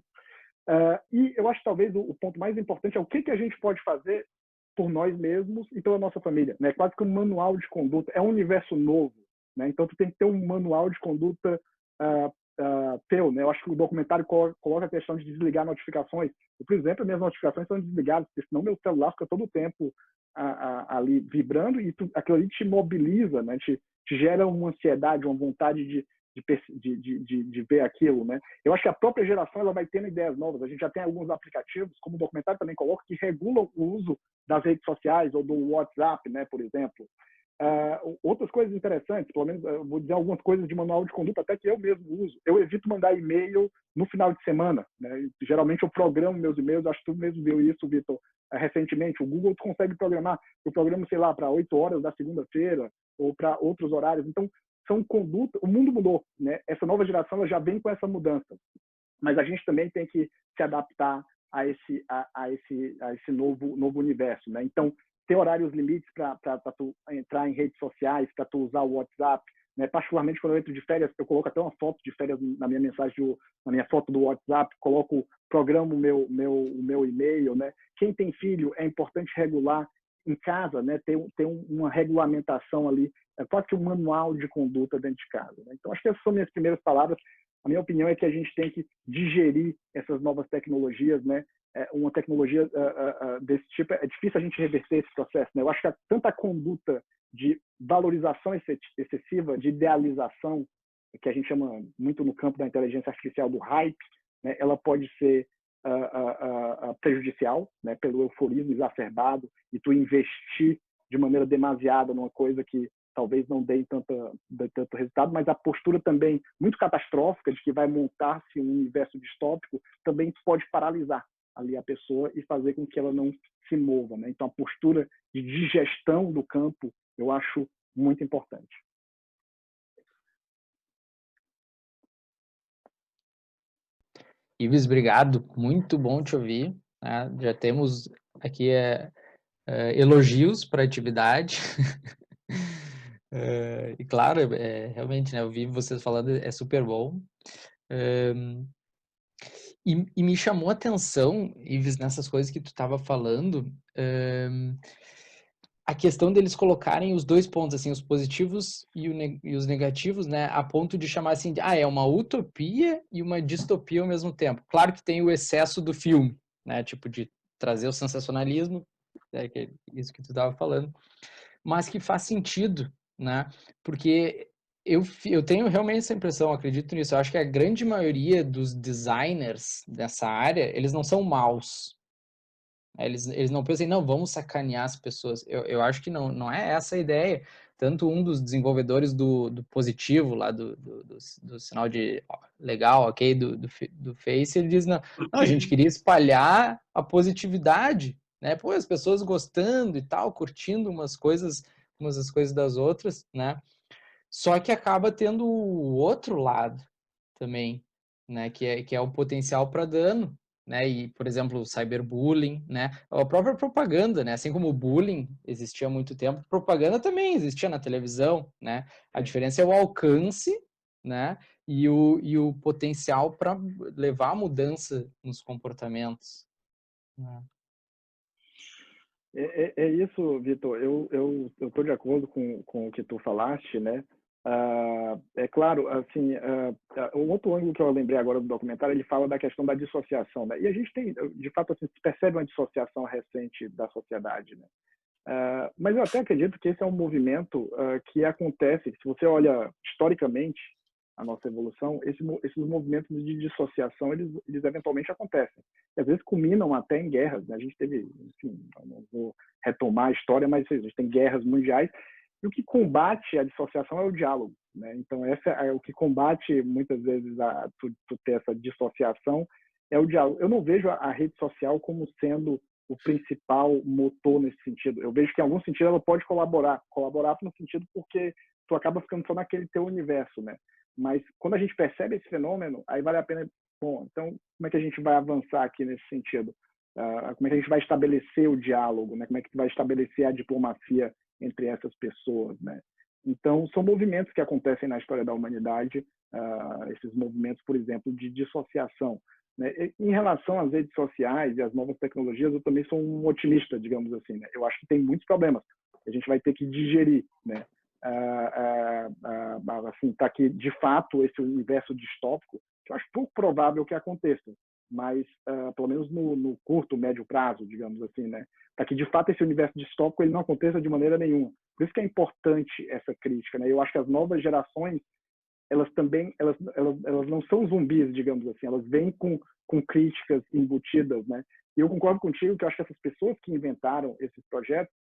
S3: E eu acho que talvez o ponto mais importante é o que a gente pode fazer por nós mesmos e pela nossa família, né? Quase que um manual de conduta, é um universo novo, né? Então tu tem que ter um manual de conduta teu, né? Eu acho que o documentário coloca a questão de desligar notificações. Eu, por exemplo, minhas notificações são desligadas, porque senão meu celular fica todo o tempo ali vibrando e aquilo ali te mobiliza, né? Te gera uma ansiedade, uma vontade de ver aquilo, né? Eu acho que a própria geração ela vai tendo ideias novas. A gente já tem alguns aplicativos, como o documentário também coloca, que regulam o uso das redes sociais ou do WhatsApp, né? Por exemplo. Outras coisas interessantes, pelo menos eu vou dizer algumas coisas de manual de conduta até que eu mesmo uso. Eu evito mandar e-mail no final de semana, né? Geralmente eu programo meus e-mails, acho que tu mesmo viu isso, Vitor, recentemente. O Google consegue programar, eu programo, sei lá, para 8 horas da segunda-feira ou para outros horários. Então, são condutas, o mundo mudou, né? Essa nova geração ela já vem com essa mudança, mas a gente também tem que se adaptar a esse novo universo, né? Então, ter horários limites para tu entrar em redes sociais, para tu usar o WhatsApp, né? Particularmente quando eu entro de férias, eu coloco até uma foto de férias na minha mensagem, na minha foto do WhatsApp, programo o meu e-mail, né? Quem tem filho, é importante regular em casa, né? Ter uma regulamentação ali, é quase que um manual de conduta dentro de casa, né? Então, acho que essas são minhas primeiras palavras. A minha opinião é que a gente tem que digerir essas novas tecnologias, né? Uma tecnologia desse tipo, é difícil a gente reverter esse processo, né? Eu acho que tanta conduta de valorização excessiva, de idealização, que a gente chama muito no campo da inteligência artificial do hype, né? Ela pode ser prejudicial, né? Pelo euforismo exacerbado e tu investir de maneira demasiada numa coisa que talvez não dê tanto resultado, mas a postura também muito catastrófica de que vai montar-se um universo distópico também pode paralisar ali a pessoa e fazer com que ela não se mova, né? Então, a postura de digestão do campo eu acho muito importante.
S1: Ives, obrigado. Muito bom te ouvir, né? Já temos aqui elogios para a atividade. E claro, realmente, né, ouvir vocês falando é super bom. E me chamou a atenção, Ives, nessas coisas que tu estava falando, a questão deles colocarem os 2 pontos, assim, os positivos e os negativos, né, a ponto de chamar assim, é uma utopia e uma distopia ao mesmo tempo. Claro que tem o excesso do filme, né, tipo de trazer o sensacionalismo, que é isso que tu estava falando, mas que faz sentido, né, porque Eu tenho realmente essa impressão, acredito nisso. Eu acho que a grande maioria dos designers dessa área, eles não são maus. Eles não pensam, não, vamos sacanear as pessoas. Eu acho que não é essa a ideia. Tanto um dos desenvolvedores do positivo, lá do sinal de legal, ok, do Face, ele diz, não, a gente queria espalhar a positividade, né? Pô, as pessoas gostando e tal, curtindo umas as coisas das outras, né? Só que acaba tendo o outro lado também, né? Que é o potencial para dano, né? E, por exemplo, o cyberbullying, né? A própria propaganda, né? Assim como o bullying existia há muito tempo, propaganda também existia na televisão, né? A diferença é o alcance, né? E o potencial para levar a mudança nos comportamentos, né?
S3: É isso, Vitor. Eu estou de acordo com o que tu falaste, né? É claro, assim, um outro ângulo que eu lembrei agora do documentário, ele fala da questão da dissociação, né? E a gente tem, de fato, assim, se percebe uma dissociação recente da sociedade, né? Mas eu até acredito que esse é um movimento que acontece, se você olha historicamente a nossa evolução, esses movimentos de dissociação, eles eventualmente acontecem. E às vezes culminam até em guerras, né? A gente teve, enfim, não vou retomar a história, mas a gente tem guerras mundiais, e o que combate a dissociação é o diálogo, né? Então, essa é o que combate, muitas vezes, tu ter essa dissociação, é o diálogo. Eu não vejo a rede social como sendo o principal motor nesse sentido. Eu vejo que, em algum sentido, ela pode colaborar no sentido porque tu acaba ficando só naquele teu universo, né? Mas quando a gente percebe esse fenômeno, aí vale a pena, bom, então como é que a gente vai avançar aqui nesse sentido? Como é que a gente vai estabelecer o diálogo, né? Como é que vai estabelecer a diplomacia entre essas pessoas, né? Então, são movimentos que acontecem na história da humanidade, esses movimentos, por exemplo, de dissociação, né? Em relação às redes sociais e às novas tecnologias, eu também sou um otimista, digamos assim, né? Eu acho que tem muitos problemas que a gente vai ter que digerir, né? Assim, tá aqui, de fato, esse universo distópico, que eu acho pouco provável que aconteça, mas pelo menos no curto, médio prazo, digamos assim, né? Para que, de fato, esse universo distópico ele não aconteça de maneira nenhuma. Por isso que é importante essa crítica, né? Eu acho que as novas gerações, elas também, elas não são zumbis, digamos assim, elas vêm com críticas embutidas, né? E eu concordo contigo que eu acho que essas pessoas que inventaram esses projetos,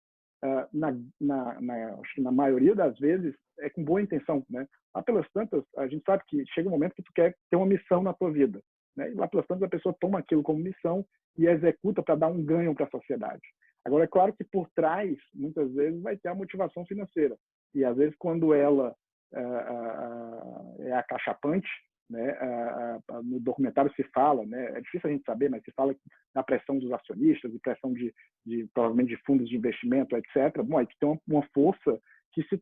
S3: acho que na maioria das vezes é com boa intenção, né? Lá pelas tantas, a gente sabe que chega um momento que tu quer ter uma missão na tua vida, né? E lá pelas tantas a pessoa toma aquilo como missão e executa para dar um ganho para a sociedade. Agora, é claro que por trás, muitas vezes, vai ter a motivação financeira. E às vezes, quando ela é acachapante, né? No documentário se fala, né? É difícil a gente saber, mas se fala da pressão dos acionistas e pressão de provavelmente de fundos de investimento, etc. Bom, aí tu tem uma força que se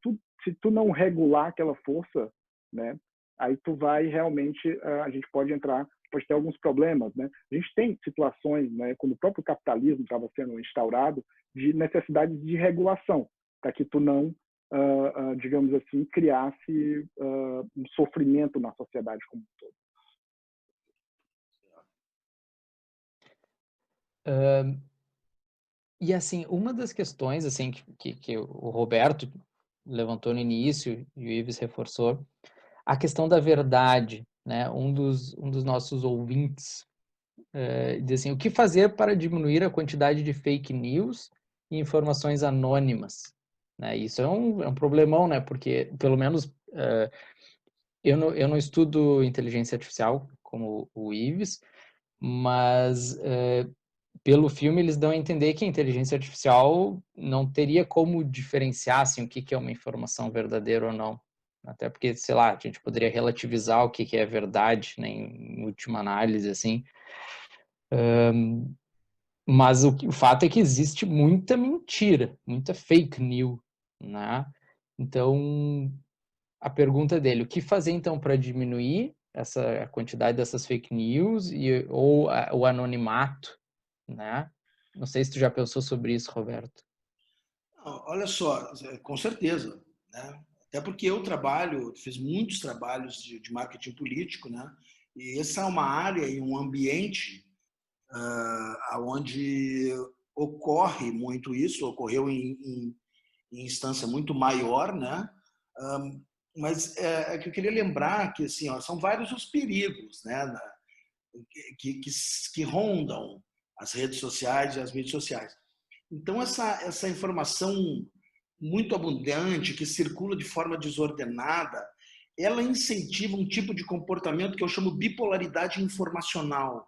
S3: tu não regular aquela força, né? Aí tu vai realmente, a gente pode ter alguns problemas, né? A gente tem situações, né? Quando o próprio capitalismo estava sendo instaurado, de necessidades de regulação, para que tu não digamos assim, criasse um sofrimento na sociedade como um todo.
S1: E assim, uma das questões assim que o Roberto levantou no início e o Ives reforçou, a questão da verdade, né? Um dos nossos ouvintes diz assim, o que fazer para diminuir a quantidade de fake news e informações anônimas? Né? Isso é um problemão, né? Porque, pelo menos, eu não estudo inteligência artificial como o Ives, mas pelo filme eles dão a entender que a inteligência artificial não teria como diferenciar assim, o que é uma informação verdadeira ou não. Até porque, sei lá, a gente poderia relativizar o que é verdade, né, em última análise, assim. Mas o fato é que existe muita mentira, muita fake news, né? Então, a pergunta dele, o que fazer então para diminuir a quantidade dessas fake news ou o anonimato, né? Não sei se tu já pensou sobre isso, Roberto.
S2: Olha só, com certeza, né? Até porque eu fiz muitos trabalhos de marketing político, né? E essa é uma área e um ambiente onde ocorre muito isso, ocorreu em instância muito maior, né? Mas é que eu queria lembrar que assim, ó, são vários os perigos, né, que rondam as redes sociais e as mídias sociais. Então, essa informação muito abundante, que circula de forma desordenada, ela incentiva um tipo de comportamento que eu chamo bipolaridade informacional,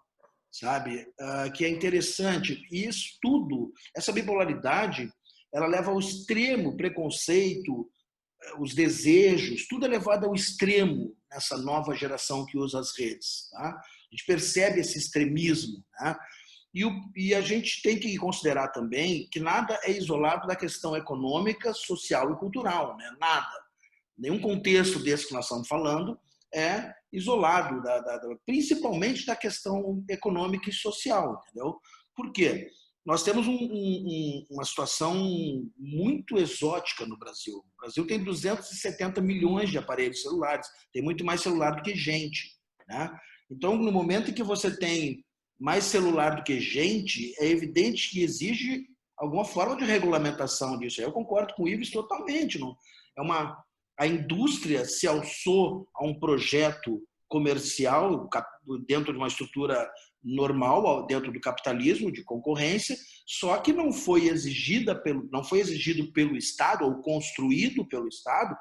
S2: sabe? Que é interessante. E isso tudo, essa bipolaridade, ela leva ao extremo preconceito, os desejos, tudo é levado ao extremo nessa nova geração que usa as redes. Tá? A gente percebe esse extremismo. Tá? E a gente tem que considerar também que nada é isolado da questão econômica, social e cultural. Né? Nada. Nenhum contexto desse que nós estamos falando é isolado, principalmente da questão econômica e social. Entendeu? Por quê? Nós temos uma situação muito exótica no Brasil. O Brasil tem 270 milhões de aparelhos celulares, tem muito mais celular do que gente. Né? Então, no momento em que você tem mais celular do que gente, é evidente que exige alguma forma de regulamentação disso. Eu concordo com o Ives totalmente. Não? A indústria se alçou a um projeto comercial dentro de uma estrutura normal, dentro do capitalismo, de concorrência, só que não foi exigido pelo Estado ou construído pelo Estado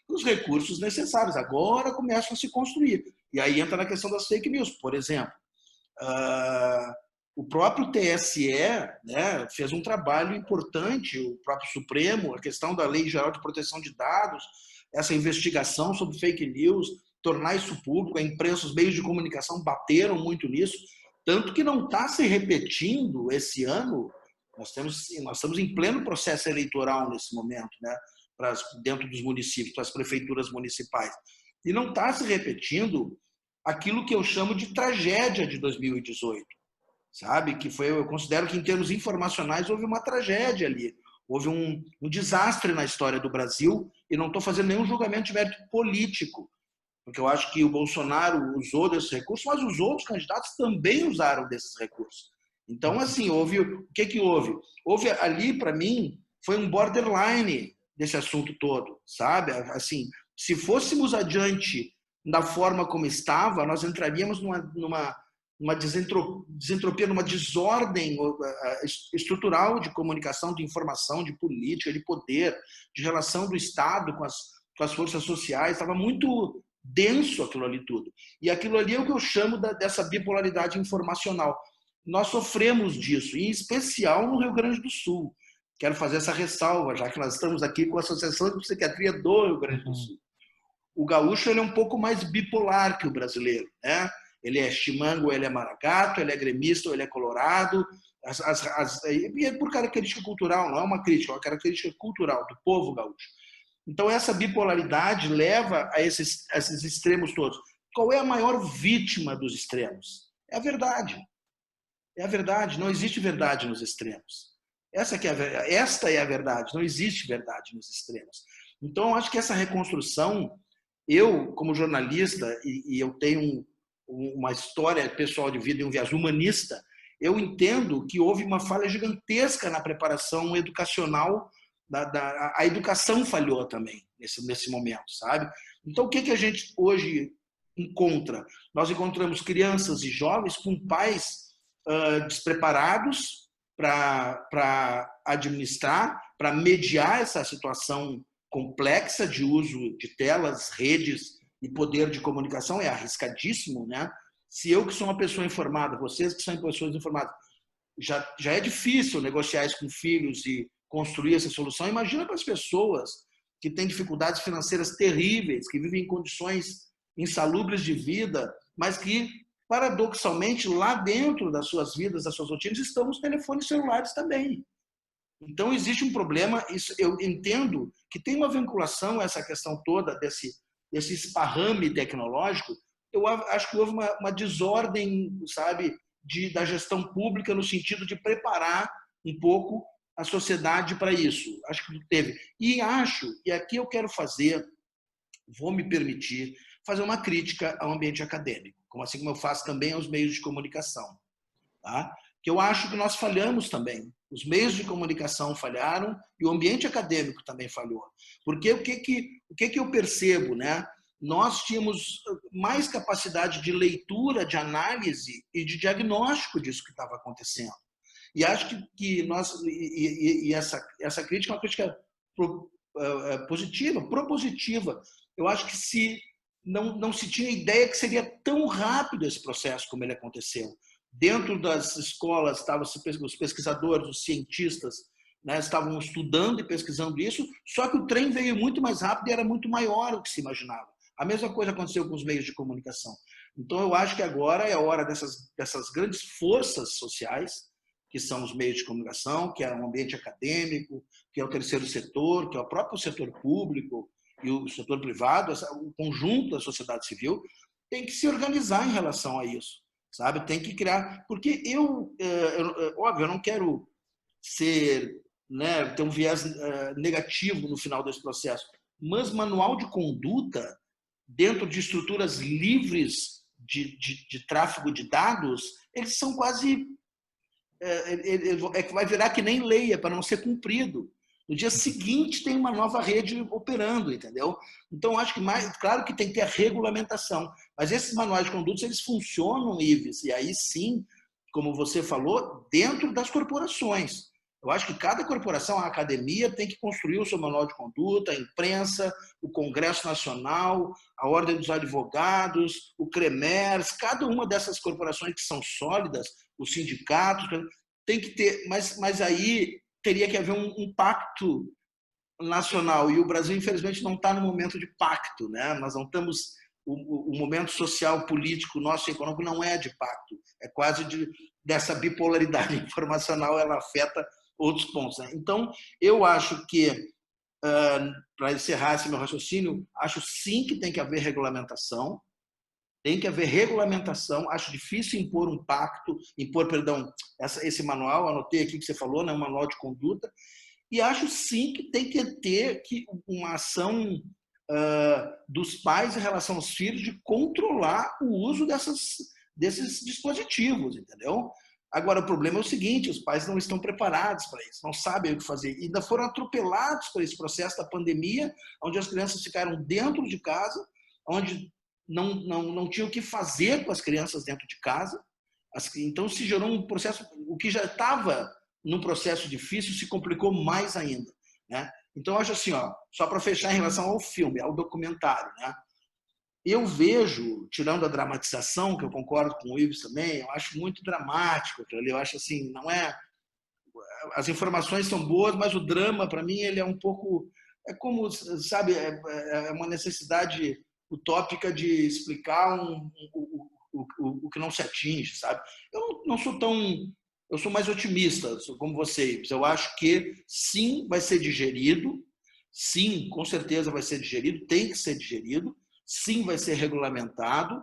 S2: os recursos necessários. Agora começam a se construir. E aí entra na questão das fake news, por exemplo. O próprio TSE, né, fez um trabalho importante, o próprio Supremo, a questão da Lei Geral de Proteção de Dados, essa investigação sobre fake news, tornar isso público, a imprensa, os meios de comunicação bateram muito nisso, tanto que não está se repetindo esse ano. Nós estamos em pleno processo eleitoral nesse momento, né, dentro dos municípios, para as prefeituras municipais, e não está se repetindo aquilo que eu chamo de tragédia de 2018, sabe? Que foi, eu considero que em termos informacionais houve uma tragédia ali, houve um desastre na história do Brasil, e não estou fazendo nenhum julgamento de mérito político, porque eu acho que o Bolsonaro usou desses recursos, mas os outros candidatos também usaram desses recursos. Então, assim, o que houve? Houve ali, para mim, foi um borderline desse assunto todo, sabe? Assim, se fôssemos adiante da forma como estava, nós entraríamos numa desentropia, numa desordem estrutural de comunicação, de informação, de política, de poder, de relação do Estado com as forças sociais. Estava muito denso aquilo ali tudo. E aquilo ali é o que eu chamo dessa bipolaridade informacional. Nós sofremos disso, em especial no Rio Grande do Sul. Quero fazer essa ressalva, já que nós estamos aqui com a Associação de Psiquiatria do Rio Grande do Sul. O gaúcho, ele é um pouco mais bipolar que o brasileiro, né? Ele é chimango, ele é maragato, ele é gremista, ele é colorado, e é por característica cultural, não é uma crítica, é uma característica cultural do povo gaúcho. Então, essa bipolaridade leva a esses extremos todos. Qual é a maior vítima dos extremos? É a verdade. É a verdade. Não existe verdade nos extremos. Esta é a verdade. Não existe verdade nos extremos. Então, eu acho que essa reconstrução, eu, como jornalista, e eu tenho uma história pessoal de vida e um viés humanista, eu entendo que houve uma falha gigantesca na preparação educacional. A educação falhou também nesse momento, sabe? Então, o que a gente hoje encontra? Nós encontramos crianças e jovens com pais despreparados para administrar, para mediar essa situação complexa de uso de telas, redes e poder de comunicação. É arriscadíssimo, né? Se eu, que sou uma pessoa informada, vocês que são pessoas informadas, já é difícil negociar isso com filhos e construir essa solução. Imagina para as pessoas que têm dificuldades financeiras terríveis, que vivem em condições insalubres de vida, mas que, paradoxalmente, lá dentro das suas vidas, das suas rotinas, estão os telefones celulares também. Então, existe um problema. Eu entendo que tem uma vinculação a essa questão toda desse esparrame tecnológico. Eu acho que houve uma desordem, sabe, da gestão pública no sentido de preparar um pouco a sociedade para isso. Acho que teve. E aqui eu quero vou me permitir fazer uma crítica ao ambiente acadêmico, assim como eu faço também aos meios de comunicação. Tá? que eu acho que nós falhamos também. Os meios de comunicação falharam e o ambiente acadêmico também falhou. Porque o que eu percebo, né? Nós tínhamos mais capacidade de leitura, de análise e de diagnóstico disso que estava acontecendo. E acho que nós essa crítica é uma crítica positiva, propositiva. Eu acho que se não se tinha ideia que seria tão rápido esse processo como ele aconteceu. Dentro das escolas estavam os pesquisadores, os cientistas, né, estavam estudando e pesquisando isso, só que o trem veio muito mais rápido e era muito maior do que se imaginava. A mesma coisa aconteceu com os meios de comunicação. Então, eu acho que agora é a hora dessas grandes forças sociais, que são os meios de comunicação, que é o ambiente acadêmico, que é o terceiro setor, que é o próprio setor público e o setor privado, o conjunto da sociedade civil, tem que se organizar em relação a isso, sabe? Tem que criar... Porque óbvio, eu não quero ter um viés negativo no final desse processo, mas manual de conduta dentro de estruturas livres de tráfego de dados, eles são quase... vai virar que nem lei, é para não ser cumprido. No dia seguinte tem uma nova rede operando, entendeu? Então, acho que claro que tem que ter a regulamentação, mas esses manuais de conduta, eles funcionam, Ives, e aí sim, como você falou, dentro das corporações. Eu acho que cada corporação, a academia, tem que construir o seu manual de conduta, a imprensa, o Congresso Nacional, a Ordem dos Advogados, o CREMERS, cada uma dessas corporações que são sólidas, os sindicatos, tem que ter, mas aí teria que haver um pacto nacional, e o Brasil, infelizmente, não está no momento de pacto, né? Nós não estamos... O momento social, político, nosso econômico não é de pacto, é quase dessa bipolaridade informacional, ela afeta outros pontos, né? Então, eu acho que, para encerrar esse meu raciocínio, acho sim que tem que haver regulamentação, acho difícil impor um pacto, esse manual, anotei aqui que você falou, né, um manual de conduta, e acho sim que tem que ter uma ação dos pais em relação aos filhos de controlar o uso desses dispositivos, entendeu? Agora, o problema é o seguinte, os pais não estão preparados para isso, não sabem o que fazer, e ainda foram atropelados por esse processo da pandemia, onde as crianças ficaram dentro de casa, onde não tinham o que fazer com as crianças dentro de casa. Então, se gerou um processo, o que já estava num processo difícil se complicou mais ainda, né? Então, eu acho assim, só para fechar em relação ao filme, ao documentário, né? Eu vejo, tirando a dramatização, que eu concordo com o Ives também, eu acho muito dramático aquilo ali. Eu acho assim, não é... As informações são boas, mas o drama, para mim, ele é um pouco... É como, sabe, é uma necessidade utópica de explicar o que não se atinge, sabe? Eu não sou tão... Eu sou mais otimista, como vocês. Eu acho que sim, vai ser digerido, sim, com certeza vai ser digerido, tem que ser digerido, sim, vai ser regulamentado,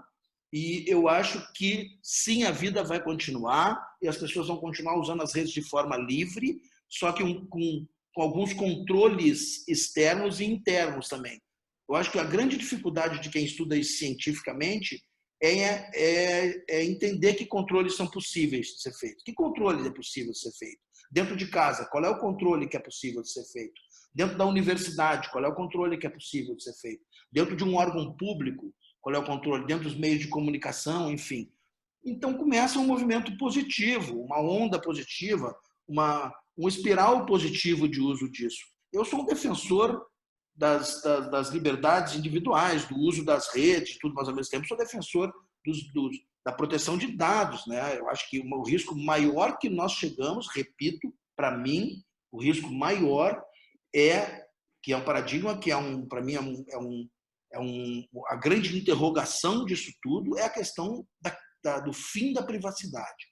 S2: e eu acho que sim, a vida vai continuar e as pessoas vão continuar usando as redes de forma livre, só que com alguns controles externos e internos também. Eu acho que a grande dificuldade de quem estuda isso cientificamente é entender que controles são possíveis de ser feitos. Que controle é possível de ser feito? Dentro de casa, qual é o controle que é possível de ser feito? Dentro da universidade, qual é o controle que é possível de ser feito? Dentro de um órgão público, qual é o controle? Dentro dos meios de comunicação, enfim. Então começa um movimento positivo, uma onda positiva, um espiral positivo de uso disso. Eu sou um defensor das liberdades individuais, do uso das redes, tudo, mas ao mesmo tempo sou defensor da proteção de dados, né? Eu acho que o risco maior que nós chegamos, repito, para mim, o risco maior que é um paradigma, que para mim a grande interrogação disso tudo é a questão do fim da privacidade.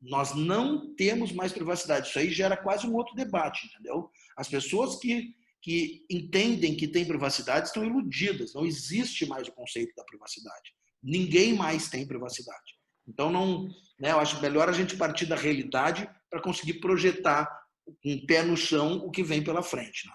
S2: Nós não temos mais privacidade. Isso aí gera quase um outro debate, entendeu? As pessoas que entendem que tem privacidade estão iludidas. Não existe mais o conceito da privacidade. Ninguém mais tem privacidade. Então, eu acho melhor a gente partir da realidade para conseguir projetar um pé no chão o que vem pela frente, né?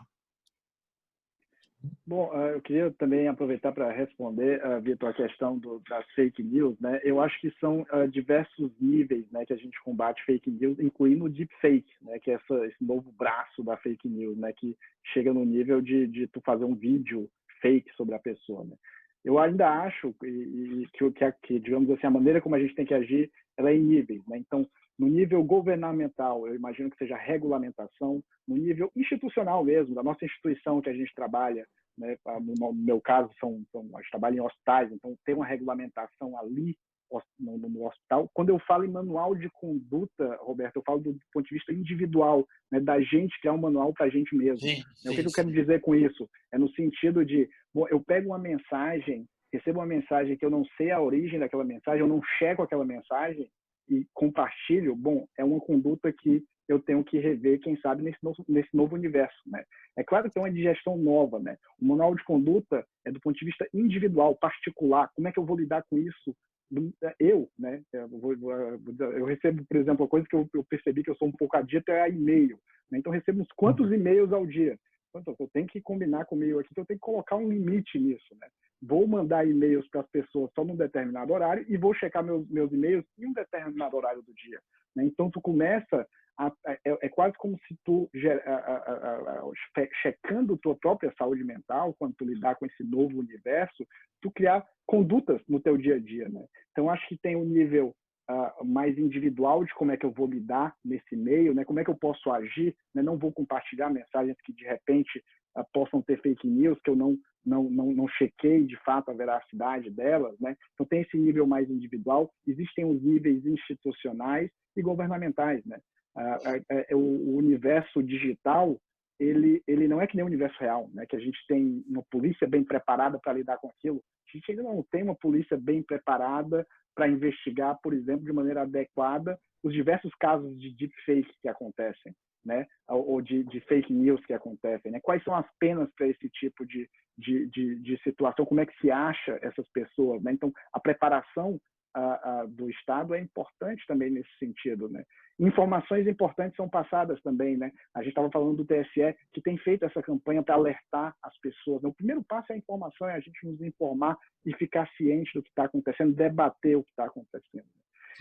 S3: Bom, eu queria também aproveitar para responder, Vitor, a questão das fake news, né? Eu acho que são diversos níveis, né, que a gente combate fake news, incluindo o deepfake, né, que é esse novo braço da fake news, né, que chega no nível de tu fazer um vídeo fake sobre a pessoa, né? Eu ainda acho que, digamos assim, a maneira como a gente tem que agir, ela é em níveis, né? Então, no nível governamental, eu imagino que seja regulamentação, no nível institucional mesmo, da nossa instituição que a gente trabalha, né? No meu caso, a gente trabalha em hospitais, então tem uma regulamentação ali no hospital. Quando eu falo em manual de conduta, Roberto, eu falo do ponto de vista individual, né? Da gente criar um manual para a gente mesmo.
S2: Sim,
S3: O que eu
S2: sim.
S3: quero dizer com isso? É no sentido de, bom, eu pego uma mensagem, recebo uma mensagem que eu não sei a origem daquela mensagem, eu não checo aquela mensagem e compartilho, bom, é uma conduta que eu tenho que rever, quem sabe, nesse novo universo, né? É claro que tem uma digestão nova, né? O manual de conduta é do ponto de vista individual, particular. Como é que eu vou lidar com isso? Eu, né? Eu recebo, por exemplo, a coisa que eu percebi que eu sou um pouco adicto é a e-mail, né? Então, eu recebo uns quantos e-mails ao dia? Então, eu tenho que combinar com o e-mail aqui, que eu tenho que colocar um limite nisso, né? Vou mandar e-mails para as pessoas só num determinado horário e vou checar meus e-mails em um determinado horário do dia, né? Então, tu começa é quase como se tu, checando tua própria saúde mental, quando tu lidar com esse novo universo, tu criar condutas no teu dia a dia, né? Então, acho que tem um nível mais individual de como é que eu vou lidar nesse meio, né? Como é que eu posso agir, né? Não vou compartilhar mensagens que, de repente, possam ter fake news, que eu não chequei, de fato, a veracidade delas, né? Então, tem esse nível mais individual. Existem os níveis institucionais e governamentais, né? O universo digital, ele não é que nem o universo real, né? Que a gente tem uma polícia bem preparada para lidar com aquilo. A gente ainda não tem uma polícia bem preparada para investigar, por exemplo, de maneira adequada, os diversos casos de deepfake que acontecem, né? Ou de fake news que acontecem, né? Quais são as penas para esse tipo de situação? Como é que se acha essas pessoas, né? Então, a preparação do Estado é importante também nesse sentido, né? Informações importantes são passadas também, né? A gente estava falando do TSE, que tem feito essa campanha para alertar as pessoas, né? O primeiro passo é a informação, é a gente nos informar e ficar ciente do que está acontecendo, debater o que está acontecendo.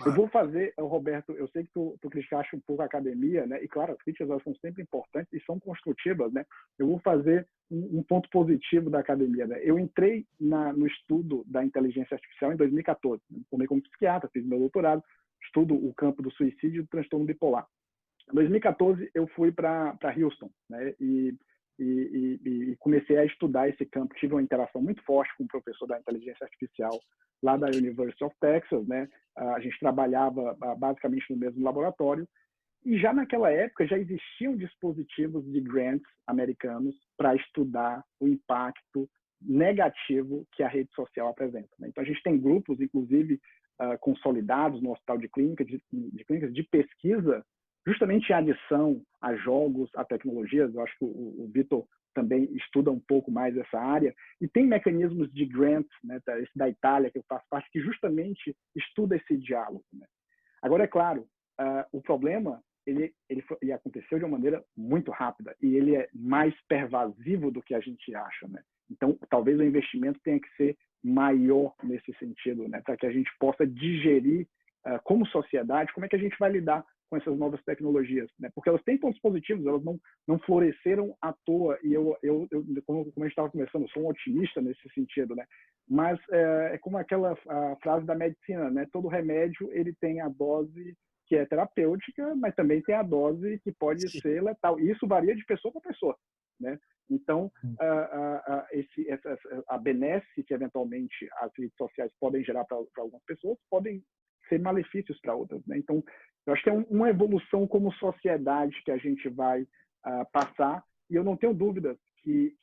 S3: Eu vou fazer, Roberto, eu sei que tu criticaste um pouco a academia, né? E claro, as críticas elas são sempre importantes e são construtivas, né? Eu vou fazer um ponto positivo da academia, né? Eu entrei no estudo da inteligência artificial em 2014. Formei como psiquiatra, fiz meu doutorado, estudo o campo do suicídio e do transtorno bipolar. Em 2014, eu fui para Houston, né? E comecei a estudar esse campo. Tive uma interação muito forte com um professor da inteligência artificial lá da University of Texas, né? A gente trabalhava basicamente no mesmo laboratório. E já naquela época já existiam dispositivos de grants americanos para estudar o impacto negativo que a rede social apresenta, né? Então, a gente tem grupos, inclusive, consolidados no Hospital de Clínicas de pesquisa, justamente em adição a jogos, a tecnologias. Eu acho que o Vitor também estuda um pouco mais essa área. E tem mecanismos de grants, né, esse da Itália, que eu faço parte, que justamente estuda esse diálogo, né? Agora, é claro, o problema ele aconteceu de uma maneira muito rápida e ele é mais pervasivo do que a gente acha, né? Então, talvez o investimento tenha que ser maior nesse sentido, né? Para que a gente possa digerir como sociedade como é que a gente vai lidar com essas novas tecnologias, né? Porque elas têm pontos positivos, elas não floresceram à toa. E como a gente estava conversando, eu sou um otimista nesse sentido, né? Mas é como aquela frase da medicina, né? Todo remédio ele tem a dose que é terapêutica, mas também tem a dose que pode ser letal. E isso varia de pessoa para pessoa, né? Então, a benesse que eventualmente as redes sociais podem gerar para algumas pessoas podem ser malefícios para outras, né? Então, eu acho que é uma evolução como sociedade que a gente vai passar, e eu não tenho dúvida que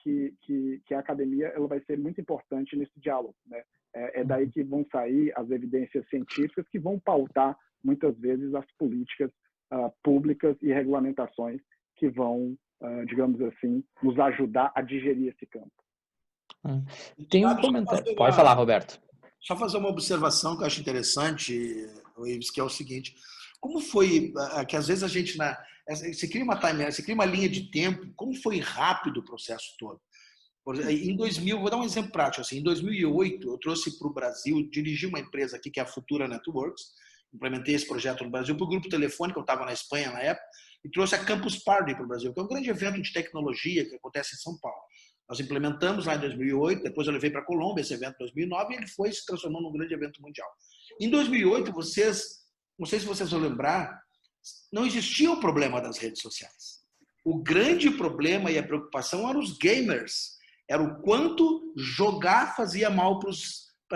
S3: a academia ela vai ser muito importante nesse diálogo, né? É daí que vão sair as evidências científicas que vão pautar muitas vezes as políticas públicas e regulamentações que vão, digamos assim, nos ajudar a digerir esse campo.
S1: Tem um comentário. Pode falar, Roberto.
S2: Só fazer uma observação que eu acho interessante, Ives, que é o seguinte: como foi que às vezes a gente você cria uma timeline, você cria uma linha de tempo, como foi rápido o processo todo? Em 2000, vou dar um exemplo prático. Assim, em 2008, eu trouxe para o Brasil, dirigi uma empresa aqui que é a Futura Networks, implementei esse projeto no Brasil para o Grupo Telefônica, eu estava na Espanha na época, e trouxe a Campus Party para o Brasil, que é um grande evento de tecnologia que acontece em São Paulo. Nós implementamos lá em 2008, depois eu levei para a Colômbia esse evento em 2009 e ele foi se transformando num grande evento mundial. Em 2008, não sei se vocês vão lembrar, não existia o problema das redes sociais. O grande problema e a preocupação eram os gamers, era o quanto jogar fazia mal para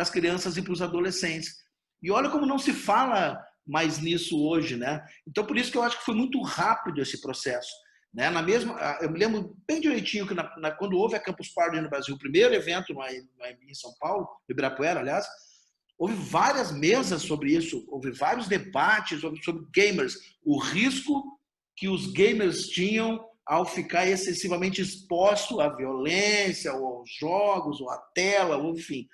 S2: as crianças e para os adolescentes. E olha como não se fala mais nisso hoje, né? Então, por isso que eu acho que foi muito rápido esse processo. Né? Eu me lembro bem direitinho que quando houve a Campus Party no Brasil, o primeiro evento em São Paulo, no Ibirapuera, aliás, houve várias mesas sobre isso, houve vários debates sobre gamers, o risco que os gamers tinham ao ficar excessivamente exposto à violência, ou aos jogos, ou à tela, ou enfim.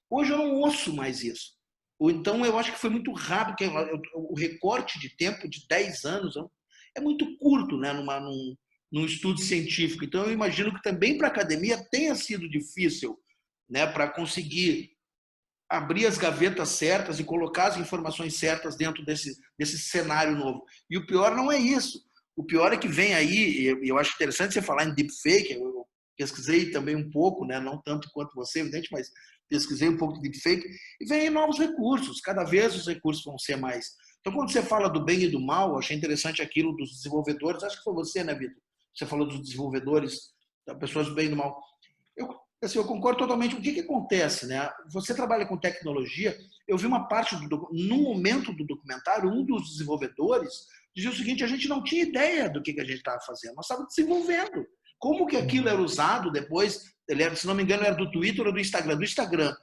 S2: Hoje eu não ouço mais isso. Então eu acho que foi muito rápido, o recorte de tempo de 10 anos é muito curto, né, num estudo científico. Então eu imagino que também para a academia tenha sido difícil, né, para conseguir abrir as gavetas certas e colocar as informações certas dentro desse cenário novo. E o pior não é isso. O pior é que vem aí, e eu acho interessante você falar em deepfake, eu pesquisei também um pouco, né? Não tanto quanto você, evidente, mas pesquisei um pouco de deepfake, e vem aí novos recursos, cada vez os recursos vão ser mais. Então, quando você fala do bem e do mal, eu achei interessante aquilo dos desenvolvedores, acho que foi você, né, Vitor? Você falou dos desenvolvedores, das pessoas do bem e do mal. Eu concordo totalmente. O que acontece, né? Você trabalha com tecnologia, eu vi uma parte, no momento do documentário, um dos desenvolvedores dizia o seguinte, a gente não tinha ideia do que a gente estava fazendo, nós estávamos desenvolvendo. Como que aquilo era usado depois, se não me engano, era do Twitter ou do Instagram. Do Instagram.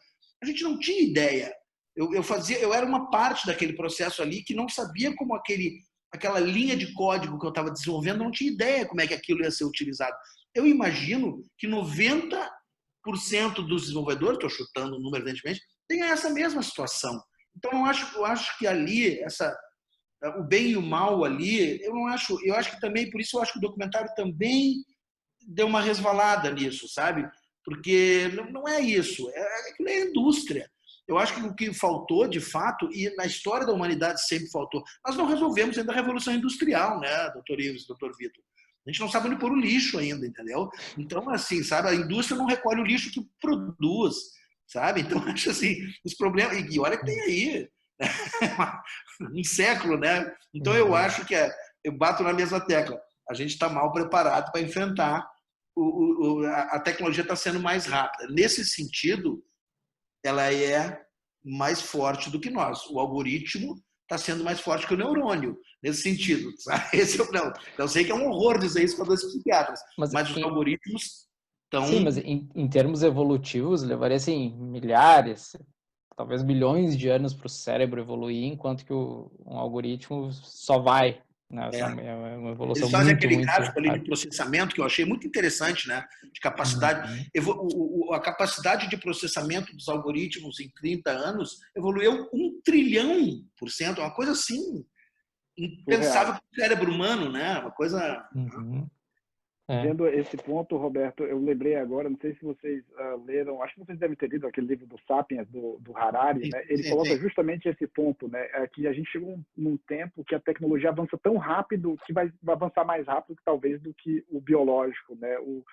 S2: A gente não tinha ideia. Eu era uma parte daquele processo ali que não sabia como aquela linha de código que eu estava desenvolvendo, não tinha ideia como é que aquilo ia ser utilizado. Eu imagino que 90% dos desenvolvedores, estou chutando o número evidentemente, tem essa mesma situação. Então eu acho que ali o bem e o mal ali, eu acho que também, por isso eu acho que o documentário também deu uma resvalada nisso, sabe? Porque não é isso, aquilo é indústria. Eu acho que o que faltou, de fato, e na história da humanidade sempre faltou, nós não resolvemos ainda a Revolução Industrial, né, doutor Ives, doutor Vitor? A gente não sabe onde pôr o lixo ainda, entendeu? Então, assim, sabe, a indústria não recolhe o lixo que produz, sabe? Então, acho assim, os problemas... E olha que tem aí um século, né? Então, eu acho que eu bato na mesma tecla. A gente está mal preparado para enfrentar a tecnologia está sendo mais rápida. Nesse sentido, ela é mais forte do que nós. O algoritmo está sendo mais forte que o neurônio, nesse sentido. Sabe? Esse é o não. Eu sei que é um horror dizer isso para dois psiquiatras, mas os algoritmos estão...
S1: Sim, mas em termos evolutivos, levaria assim, milhares, talvez milhões de anos para o cérebro evoluir, enquanto que um algoritmo só vai. Né? É uma evolução
S2: Eles fazem
S1: muito,
S2: aquele
S1: muito
S2: gráfico ali de
S1: rápida.
S2: processamento que eu achei muito interessante, né? De capacidade. A capacidade de processamento dos algoritmos em 30 anos evoluiu 1 trilhão%, uma coisa assim impensável para o cérebro humano, né? Uma coisa...
S3: Vendo esse ponto, Roberto, eu lembrei agora, não sei se vocês leram, acho que vocês devem ter lido aquele livro do Sapiens, do Harari, né? Ele coloca justamente esse ponto, né? Que a gente chegou num tempo que a tecnologia avança tão rápido que vai avançar mais rápido que talvez do que o biológico, né? O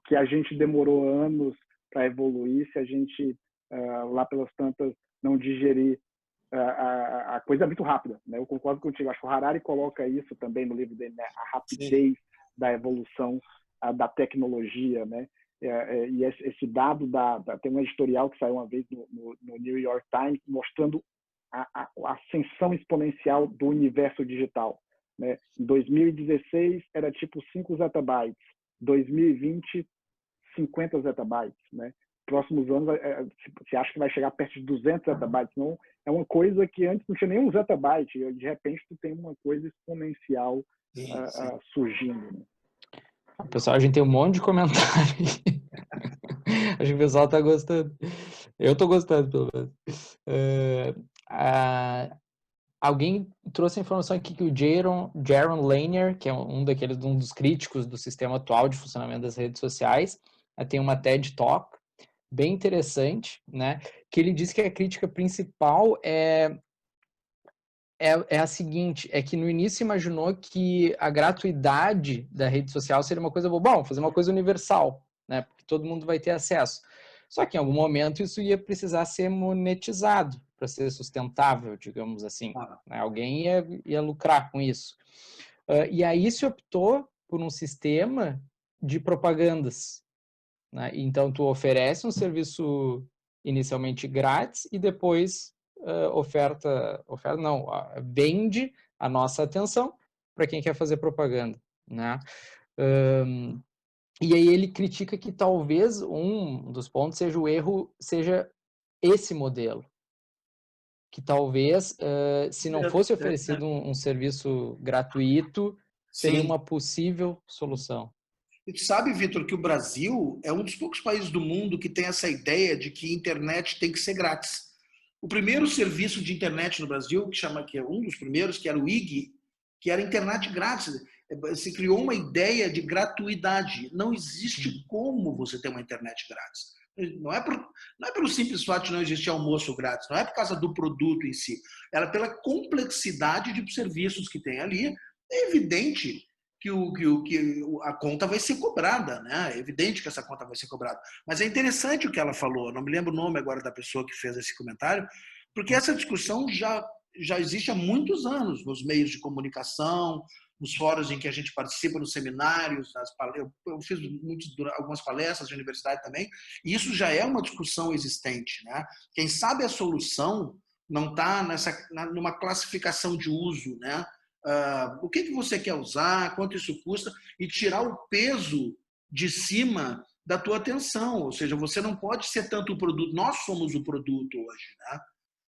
S3: que a gente demorou anos para evoluir, se a gente lá pelas tantas não digerir a coisa é muito rápida, né? Eu concordo contigo, acho que o Harari coloca isso também no livro dele, né? A rapidez da evolução da tecnologia, né? E esse dado tem um editorial que saiu uma vez no New York Times mostrando a ascensão exponencial do universo digital, né? Em 2016 era tipo 5 zettabytes, 2020 50 zettabytes, né? Próximos anos você acha que vai chegar perto de 200 zettabytes, não? É uma coisa que antes não tinha nem um zettabyte, de repente tu tem uma coisa exponencial surgindo. Né?
S1: Pessoal, a gente tem um monte de comentário. Acho que o pessoal tá gostando. Eu tô gostando, pelo menos. Alguém trouxe a informação aqui que o Jaron Lanier, que é um dos críticos do sistema atual de funcionamento das redes sociais, Tem uma TED Talk bem interessante, né, que ele diz que a crítica principal é a seguinte, é que no início imaginou que a gratuidade da rede social seria uma coisa boa, bom, fazer uma coisa universal, né, porque todo mundo vai ter acesso. Só que em algum momento isso ia precisar ser monetizado para ser sustentável, digamos assim. Né? Alguém ia lucrar com isso. E aí se optou por um sistema de propagandas. Né? Então, tu oferece um serviço inicialmente grátis e depois vende a nossa atenção para quem quer fazer propaganda. Né? E aí ele critica que talvez um dos pontos seja o erro, seja esse modelo. Que talvez, se não fosse oferecido um serviço gratuito, seria uma possível solução.
S2: E tu sabe, Vitor, que o Brasil é um dos poucos países do mundo que tem essa ideia de que a internet tem que ser grátis. O primeiro serviço de internet no Brasil, que é um dos primeiros, que era o IG, que era internet grátis. Se criou uma ideia de gratuidade. Não existe como você ter uma internet grátis. Não é pelo simples fato de não existir almoço grátis, não é por causa do produto em si. Era pela complexidade de serviços que tem ali. É evidente que a conta vai ser cobrada, né? É evidente que essa conta vai ser cobrada. Mas é interessante o que ela falou, não me lembro o nome agora da pessoa que fez esse comentário, porque essa discussão já existe há muitos anos nos meios de comunicação, nos fóruns em que a gente participa, nos seminários, eu fiz algumas palestras de universidade também, e isso já é uma discussão existente, né? Quem sabe a solução não está numa classificação de uso, né? O que você quer usar, quanto isso custa, e tirar o peso de cima da tua atenção. Ou seja, você não pode ser tanto o produto. Nós somos o produto hoje, né?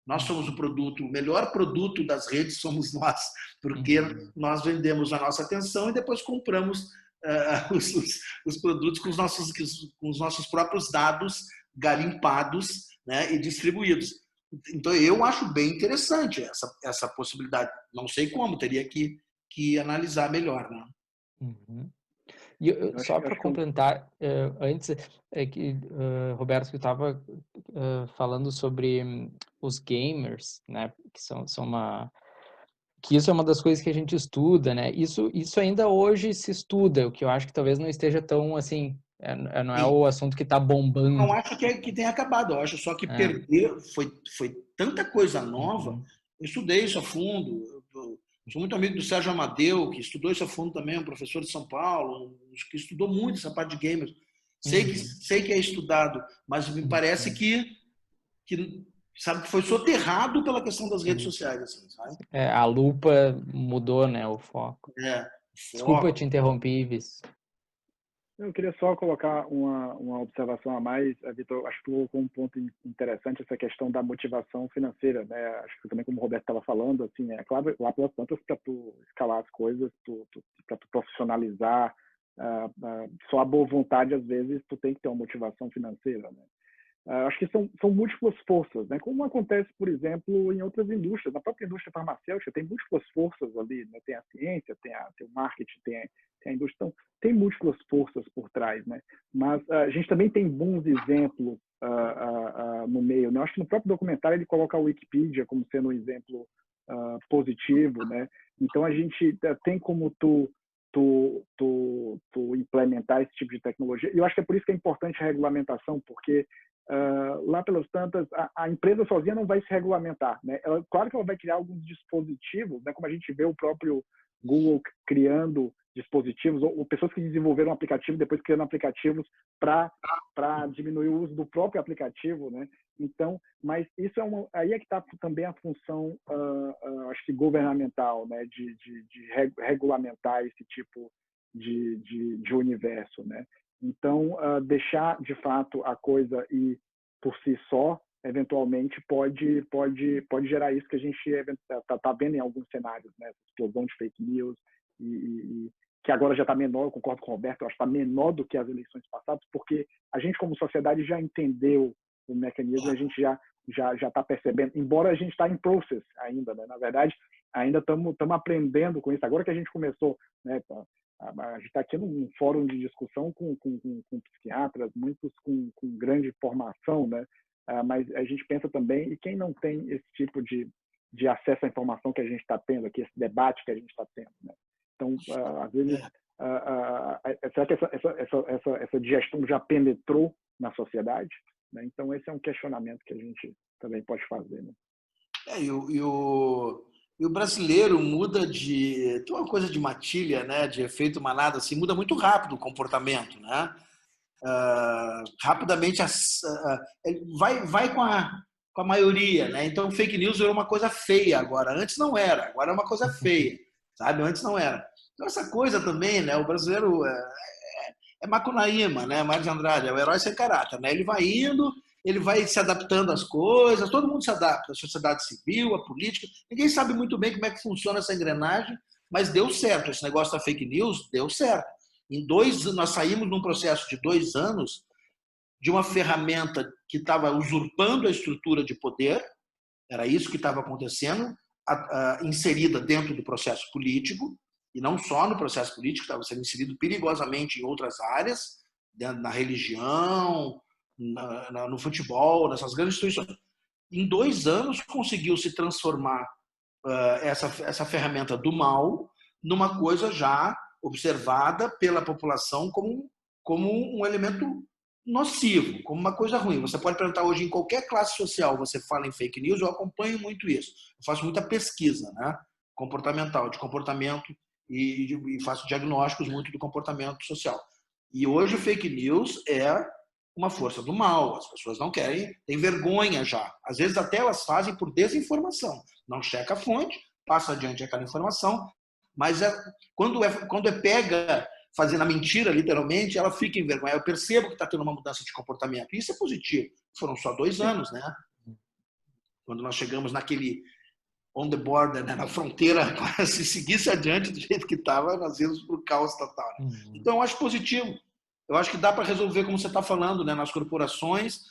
S2: Nós somos o produto, o melhor produto das redes somos nós, porque nós vendemos a nossa atenção e depois compramos os produtos com os nossos próprios dados garimpados, né, e distribuídos. Então, eu acho bem interessante essa possibilidade. Não sei como, teria que analisar melhor. Né?
S1: Uhum. E só para complementar, antes, Roberto, que estava falando sobre os gamers, né, que isso é uma das coisas que a gente estuda, né? Isso ainda hoje se estuda, o que eu acho que talvez não esteja tão assim, não é o assunto que está bombando.
S2: Não acho que tenha acabado, eu acho só que perder foi tanta coisa nova. Eu estudei isso a fundo. Eu sou muito amigo do Sérgio Amadeu, que estudou isso a fundo também, um professor de São Paulo, que estudou muito essa parte de gamers. Sei que é estudado, mas me parece que sabe, que foi soterrado pela questão das redes sociais. Assim, sabe?
S1: A lupa mudou, né, o foco. Desculpa, eu te interrompi, Ives.
S3: Eu queria só colocar uma observação a mais, Vitor. Acho que tu colocou um ponto interessante, essa questão da motivação financeira, né? Acho que também, como o Roberto estava falando, assim, é claro, lá pelas tantas, para tu escalar as coisas, para tu profissionalizar, só a boa vontade, às vezes, tu tem que ter uma motivação financeira, né? Acho que são múltiplas forças, né? Como acontece, por exemplo, em outras indústrias. Na própria indústria farmacêutica tem múltiplas forças ali, né? Tem a ciência, tem o marketing, tem a indústria. Então, tem múltiplas forças por trás, né? Mas a gente também tem bons exemplos no meio, né? Eu acho que no próprio documentário ele coloca a Wikipedia como sendo um exemplo positivo, né? Então, a gente tem como tu implementar esse tipo de tecnologia. E eu acho que é por isso que é importante a regulamentação, porque lá pelas tantas, a empresa sozinha não vai se regulamentar, né? Claro que ela vai criar alguns dispositivos, né? Como a gente vê o próprio Google criando dispositivos, ou pessoas que desenvolveram um aplicativo, depois criando aplicativos para diminuir o uso do próprio aplicativo, né? Então, mas isso aí é que está também a função, acho que governamental, né? De regulamentar esse tipo de universo, né? Então, deixar de fato a coisa ir por si só, eventualmente pode gerar isso que a gente está vendo em alguns cenários, né? Explosão de fake news e que agora já está menor, eu concordo com o Roberto, eu acho que está menor do que as eleições passadas, porque a gente como sociedade já entendeu o mecanismo, a gente já está percebendo, embora a gente está em process ainda, né? Na verdade, ainda estamos aprendendo com isso. Agora que a gente começou, né? A gente está aqui num fórum de discussão com psiquiatras, muitos com grande formação, né? Mas a gente pensa também, e quem não tem esse tipo de acesso à informação que a gente está tendo aqui, esse debate que a gente está tendo, né? Então, às vezes, será que essa digestão já penetrou na sociedade? Né? Então, esse é um questionamento que a gente também pode fazer, né?
S2: E o brasileiro muda de... Tem uma coisa de matilha, né? De efeito manada, assim, muda muito rápido o comportamento, né? Rapidamente vai com a maioria, né? Então, fake news era uma coisa feia agora. Antes não era, agora é uma coisa feia, sabe? Antes não era. Então, essa coisa também, né? O brasileiro é Macunaíma, né? Mário de Andrade, é o herói sem caráter, né? Ele vai indo, ele vai se adaptando às coisas, todo mundo se adapta, a sociedade civil, a política. Ninguém sabe muito bem como é que funciona essa engrenagem, mas deu certo. Esse negócio da fake news deu certo. Nós saímos num processo de 2 anos de uma ferramenta que estava usurpando a estrutura de poder, era isso que estava acontecendo, inserida dentro do processo político, e não só no processo político, estava sendo inserido perigosamente em outras áreas, na religião, no futebol, nessas grandes instituições. Em 2 anos conseguiu se transformar essa ferramenta do mal numa coisa já observada pela população como um elemento nocivo, como uma coisa ruim. Você pode perguntar hoje em qualquer classe social, você fala em fake news, eu acompanho muito isso. Eu faço muita pesquisa, né, comportamental, de comportamento, e faço diagnósticos muito do comportamento social. E hoje o fake news é uma força do mal. As pessoas não querem, têm vergonha já. Às vezes até elas fazem por desinformação. Não checa a fonte, passa adiante aquela informação, mas quando é pega fazendo a mentira, literalmente, ela fica em vergonha. Eu percebo que está tendo uma mudança de comportamento. Isso é positivo. Foram só 2 anos, né? Quando nós chegamos naquele on the border, né? Na fronteira, se seguisse adiante do jeito que estava, nós íamos para o caos total. Então, eu acho positivo. Eu acho que dá para resolver, como você está falando, né? Nas corporações,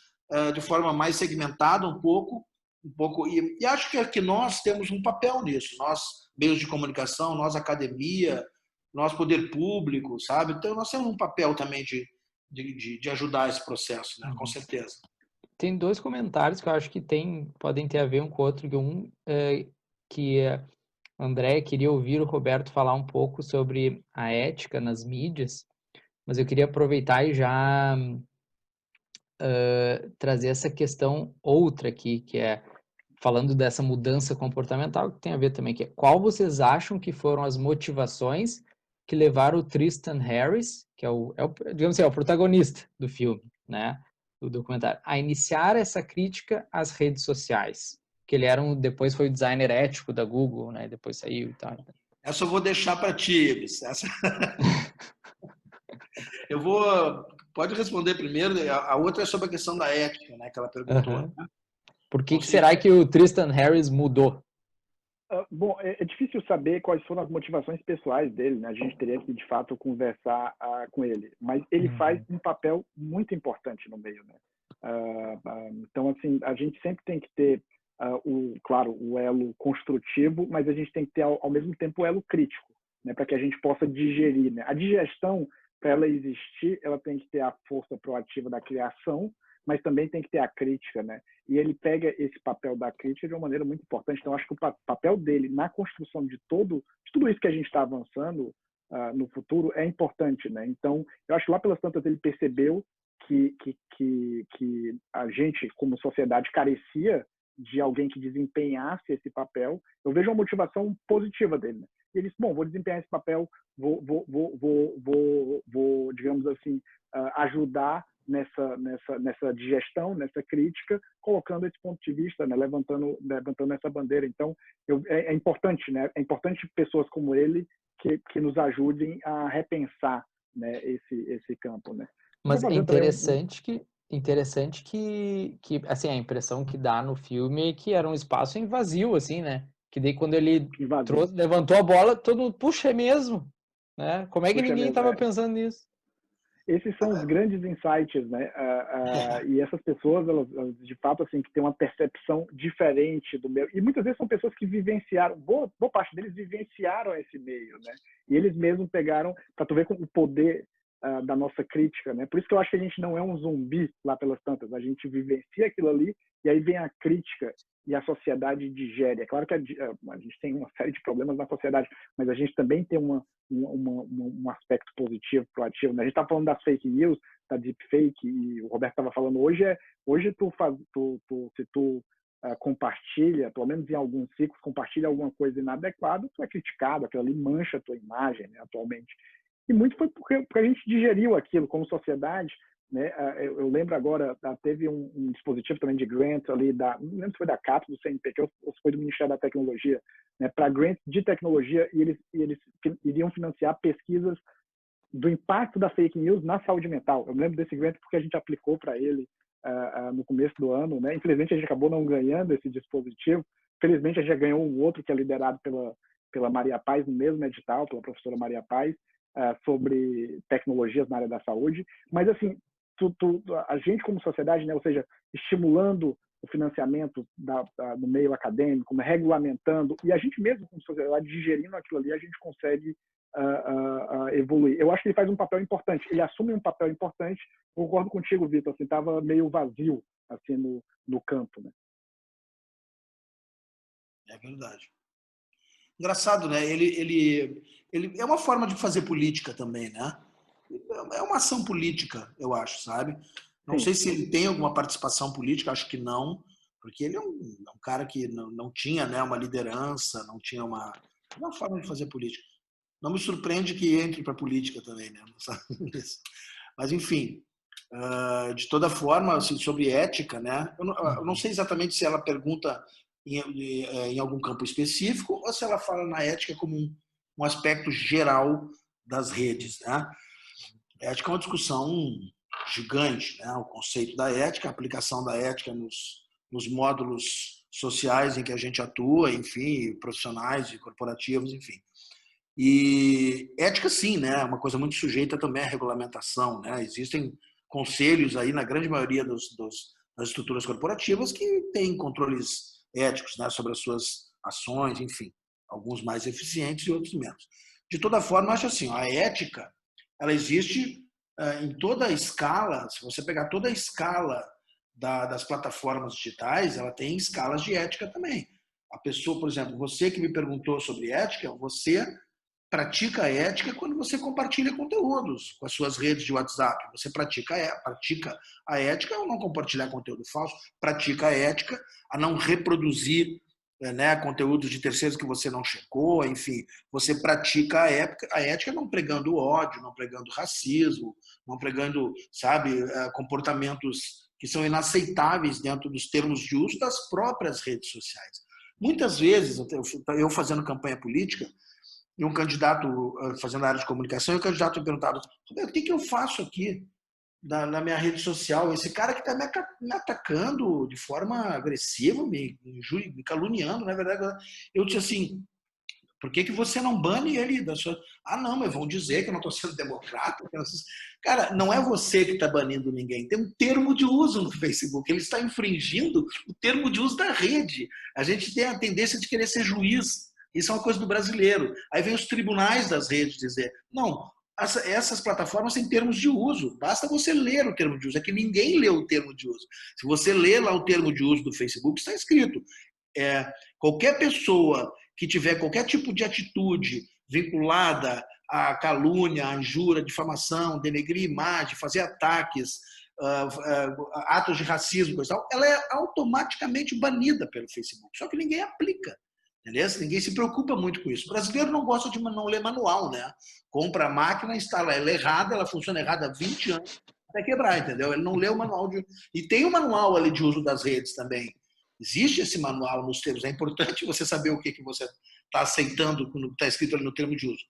S2: de forma mais segmentada um pouco, e acho que nós temos um papel nisso. Nós, meios de comunicação, nós, academia, nós, poder público, sabe? Então, nós temos um papel também de ajudar esse processo, né? Com certeza.
S1: Tem 2 comentários que eu acho que podem ter a ver um com o outro. Que André queria ouvir o Roberto falar um pouco sobre a ética nas mídias, mas eu queria aproveitar e já trazer essa questão outra aqui, que é falando dessa mudança comportamental, que tem a ver também, que é qual vocês acham que foram as motivações que levaram o Tristan Harris, que digamos assim, é o protagonista do filme, né, do documentário, a iniciar essa crítica às redes sociais, que ele depois foi o designer ético da Google, né, depois saiu e tal.
S2: Essa eu vou deixar para ti, Ibis. Pode responder primeiro, a outra é sobre a questão da ética, né, que ela perguntou. Né?
S1: Por que será que o Tristan Harris mudou?
S3: Bom, é difícil saber quais foram as motivações pessoais dele, né? A gente teria que, de fato, conversar com ele. Mas ele faz um papel muito importante no meio, né? Então, assim, a gente sempre tem que ter, claro, o elo construtivo, mas a gente tem que ter, ao mesmo tempo, o elo crítico, né? Para que a gente possa digerir, né? A digestão, para ela existir, ela tem que ter a força proativa da criação, mas também tem que ter a crítica, né? E ele pega esse papel da crítica de uma maneira muito importante. Então, acho que o papel dele na construção de tudo isso que a gente está avançando no futuro é importante, né? Então, eu acho que lá pelas tantas ele percebeu que a gente, como sociedade, carecia de alguém que desempenhasse esse papel. Eu vejo uma motivação positiva dele, né? E ele disse, bom, vou desempenhar esse papel, vou digamos assim, ajudar nessa digestão, nessa crítica, colocando esse ponto de vista, né, levantando essa bandeira. Então, é importante, né? É importante pessoas como ele que nos ajudem a repensar, né, esse campo, né?
S1: Mas é interessante que assim, a impressão que dá no filme é que era um espaço em vazio, assim, né? Que daí quando ele levantou a bola, todo mundo, puxa, é mesmo, né? Como é que ninguém estava pensando nisso?
S3: esses são os grandes insights, né? E essas pessoas, elas de fato, assim, que têm uma percepção diferente do meio. E muitas vezes são pessoas que vivenciaram, boa parte deles vivenciaram esse meio, né? E eles mesmos pegaram, para tu ver o poder da nossa crítica, né? Por isso que eu acho que a gente não é um zumbi lá pelas tantas. A gente vivencia aquilo ali e aí vem a crítica e a sociedade digere. É claro que a gente tem uma série de problemas na sociedade, mas a gente também tem um aspecto positivo, proativo. A gente está falando das fake news, da deepfake, e o Roberto estava falando hoje, se tu compartilha, pelo menos em alguns ciclos, compartilha alguma coisa inadequada, tu é criticado, aquilo ali mancha a tua imagem, né, atualmente. E muito foi porque a gente digeriu aquilo como sociedade, né? Eu lembro agora, teve um dispositivo também de grant ali, não lembro se foi da CAPES, do CNPq, ou se foi do Ministério da Tecnologia, né, para grants de tecnologia, e eles iriam financiar pesquisas do impacto da fake news na saúde mental. Eu me lembro desse grant porque a gente aplicou para ele no começo do ano, né? Infelizmente a gente acabou não ganhando esse dispositivo. Felizmente a gente já ganhou um outro que é liderado pela Maria Paz, no mesmo edital, pela professora Maria Paz, sobre tecnologias na área da saúde. Mas assim, a gente como sociedade, né, ou seja, estimulando o financiamento no meio acadêmico, regulamentando, e a gente mesmo como sociedade digerindo aquilo ali, a gente consegue evoluir. Eu acho que ele faz um papel importante, ele assume um papel importante. Concordo contigo, Vitor, assim, estava meio vazio assim no campo, né?
S2: É verdade. Engraçado, né? Ele é uma forma de fazer política também, né? É uma ação política, eu acho, sabe? Não sei se ele tem alguma participação política, acho que não, porque ele é um cara que não tinha, né, uma liderança, não tinha uma forma de fazer política. Não me surpreende que entre para a política também, né? Mas, enfim, de toda forma, assim, sobre ética, né? Eu não sei exatamente se ela pergunta em algum campo específico ou se ela fala na ética como um aspecto geral das redes, né? A ética é uma discussão gigante, né? O conceito da ética, a aplicação da ética nos módulos sociais em que a gente atua, enfim, profissionais e corporativos, enfim. E ética, sim, né? É uma coisa muito sujeita também à regulamentação, né? Existem conselhos aí, na grande maioria das estruturas corporativas, que têm controles éticos, né, sobre as suas ações, enfim, alguns mais eficientes e outros menos. De toda forma, acho assim, a ética, ela existe em toda a escala. Se você pegar toda a escala das plataformas digitais, ela tem escalas de ética também. A pessoa, por exemplo, você que me perguntou sobre ética, você pratica a ética quando você compartilha conteúdos com as suas redes de WhatsApp. Você pratica a ética ao não compartilhar conteúdo falso, pratica a ética a não reproduzir, né, conteúdos de terceiros que você não checou, enfim. Você pratica a ética não pregando ódio, não pregando racismo, não pregando, sabe, comportamentos que são inaceitáveis dentro dos termos de uso das próprias redes sociais. Muitas vezes, eu fazendo campanha política, e um candidato fazendo a área de comunicação, e o candidato me perguntava: o que eu faço aqui na minha rede social? Esse cara que está me atacando de forma agressiva, me caluniando, na verdade. Eu disse assim: por que você não bane ele da sua... Ah, não, mas vão dizer que eu não estou sendo democrata. Cara, não é você que está banindo ninguém. Tem um termo de uso no Facebook. Ele está infringindo o termo de uso da rede. A gente tem a tendência de querer ser juiz. Isso é uma coisa do brasileiro. Aí vem os tribunais das redes dizer: não, essas plataformas têm termos de uso. Basta você ler o termo de uso. É que ninguém lê o termo de uso. Se você ler lá o termo de uso do Facebook, está escrito: qualquer pessoa que tiver qualquer tipo de atitude vinculada à calúnia, à injúria, difamação, denegrir imagem, fazer ataques, atos de racismo, coisa tal, ela é automaticamente banida pelo Facebook. Só que ninguém aplica. Entendeu? Ninguém se preocupa muito com isso. O brasileiro não gosta de não ler manual, né? Compra a máquina, instala ela errada, ela funciona errada há 20 anos até quebrar, entendeu? Ele não lê o manual E tem um manual ali de uso das redes também. Existe esse manual nos termos. É importante você saber o que você está aceitando quando está escrito ali no termo de uso.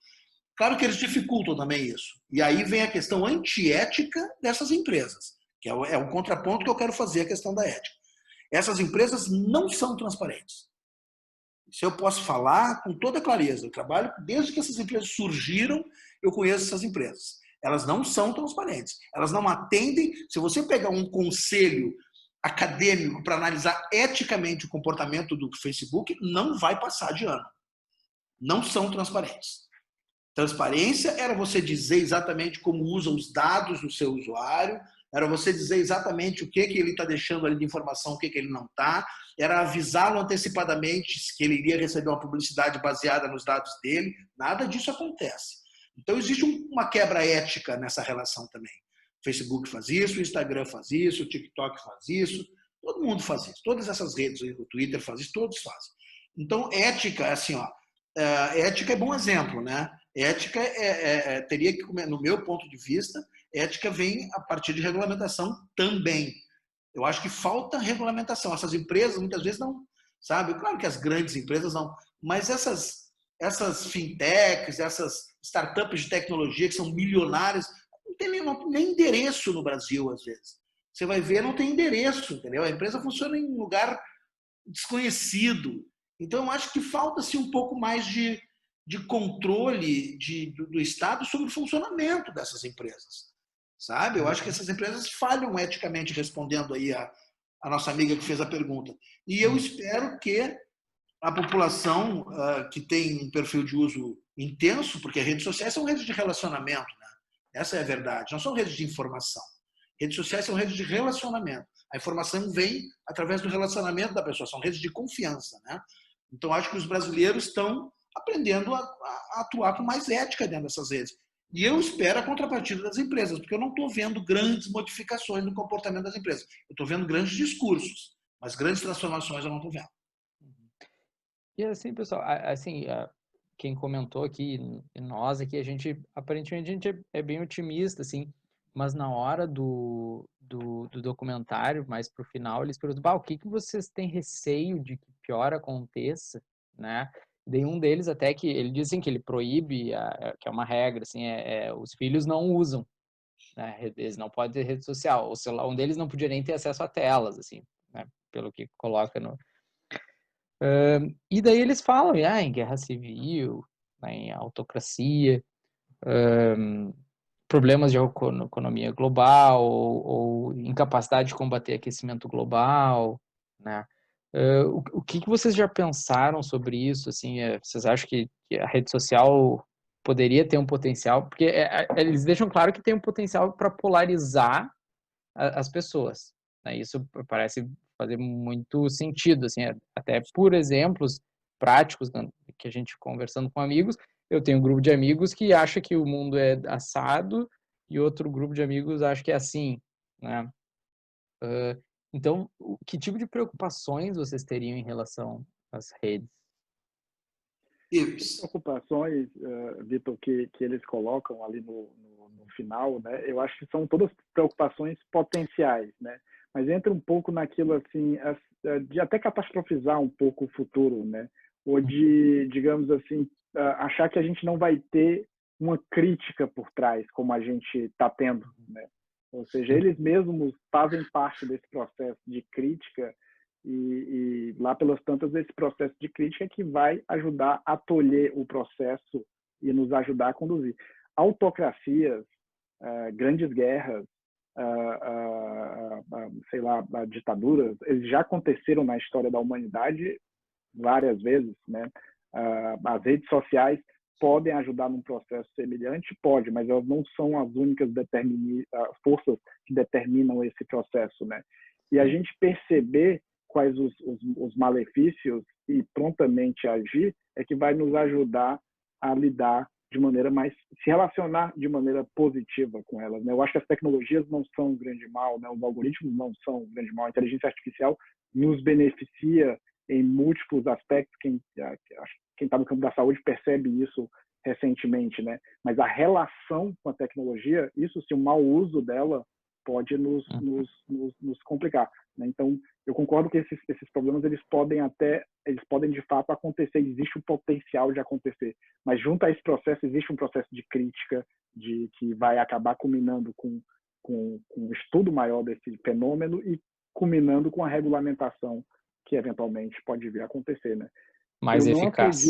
S2: Claro que eles dificultam também isso. E aí vem a questão antiética dessas empresas, que é o contraponto que eu quero fazer, a questão da ética. Essas empresas não são transparentes. Isso eu posso falar com toda clareza. Eu trabalho desde que essas empresas surgiram, eu conheço essas empresas. Elas não são transparentes. Elas não atendem. Se você pegar um conselho acadêmico para analisar eticamente o comportamento do Facebook, não vai passar de ano. Não são transparentes. Transparência era você dizer exatamente como usa os dados do seu usuário, era você dizer exatamente o que ele está deixando ali de informação, o que ele não está, era avisá-lo antecipadamente que ele iria receber uma publicidade baseada nos dados dele. Nada disso acontece. Então, existe uma quebra ética nessa relação também. O Facebook faz isso, o Instagram faz isso, o TikTok faz isso, todo mundo faz isso. Todas essas redes, o Twitter faz isso, todos fazem. Então, ética, assim, ó, ética é bom exemplo, né? Ética teria que, no meu ponto de vista, ética vem a partir de regulamentação também. Eu acho que falta regulamentação. Essas empresas muitas vezes não, sabe? Claro que as grandes empresas não, mas essas fintechs, essas startups de tecnologia que são milionárias, não tem nem endereço no Brasil, às vezes. Você vai ver, não tem endereço, entendeu? A empresa funciona em um lugar desconhecido. Então, eu acho que falta-se um pouco mais de controle do Estado sobre o funcionamento dessas empresas. Sabe? Eu acho que essas empresas falham eticamente, respondendo aí a nossa amiga que fez a pergunta. E eu espero que a população que tem um perfil de uso intenso, porque redes sociais são redes de relacionamento, né? Essa é a verdade, não são redes de informação. Redes sociais são redes de relacionamento. A informação vem através do relacionamento da pessoa, são redes de confiança, né? Então, acho que os brasileiros estão aprendendo a atuar com mais ética dentro dessas redes. E eu espero a contrapartida das empresas, porque eu não estou vendo grandes modificações no comportamento das empresas. Eu estou vendo grandes discursos, mas grandes transformações eu não estou vendo.
S1: E assim, pessoal, assim, quem comentou aqui, nós aqui, aparentemente, a gente é bem otimista, assim, mas na hora do documentário, mais pro final, eles perguntam, o que vocês têm receio de que pior aconteça, né? Daí um deles até que, ele diz assim, que ele proíbe, que é uma regra, assim, os filhos não usam, né? Eles não podem ter rede social, o celular, um deles não podia nem ter acesso a telas, assim, né? Pelo que coloca no... e daí eles falam em guerra civil, né, em autocracia, problemas de economia global ou incapacidade de combater aquecimento global, né? O que vocês já pensaram sobre isso? Assim, vocês acham que a rede social poderia ter um potencial? Porque eles deixam claro que tem um potencial para polarizar as pessoas, né? Isso parece fazer muito sentido, assim, até por exemplos práticos que a gente conversando com amigos, eu tenho um grupo de amigos que acha que o mundo é assado e outro grupo de amigos acha que é assim, né? Então, que tipo de preocupações vocês teriam em relação às redes?
S3: As preocupações, Vitor, que eles colocam ali no final, né? Eu acho que são todas preocupações potenciais, né? Mas entra um pouco naquilo assim de até catastrofizar um pouco o futuro, né? Ou de, digamos assim, achar que a gente não vai ter uma crítica por trás, como a gente está tendo, né? Ou seja, eles mesmos fazem parte desse processo de crítica e lá pelas tantas esse processo de crítica é que vai ajudar a tolher o processo e nos ajudar a conduzir. Autocracias, grandes guerras, sei lá, ditaduras, eles já aconteceram na história da humanidade várias vezes, né? As redes sociais podem ajudar num processo semelhante? Pode, mas elas não são as únicas forças que determinam esse processo, né? E a gente perceber quais os malefícios e prontamente agir é que vai nos ajudar a lidar de maneira mais, se relacionar de maneira positiva com elas, né? Eu acho que as tecnologias não são um grande mal, né? Os algoritmos não são um grande mal. A inteligência artificial nos beneficia em múltiplos aspectos. Quem está no campo da saúde percebe isso recentemente, né? Mas a relação com a tecnologia, isso, se o mau uso dela pode nos complicar, né? Então, eu concordo que esses problemas eles podem de fato acontecer, existe um potencial de acontecer, mas junto a esse processo existe um processo de crítica que vai acabar culminando com um estudo maior desse fenômeno e culminando com a regulamentação que eventualmente pode vir a acontecer, né?
S1: Mais eficaz.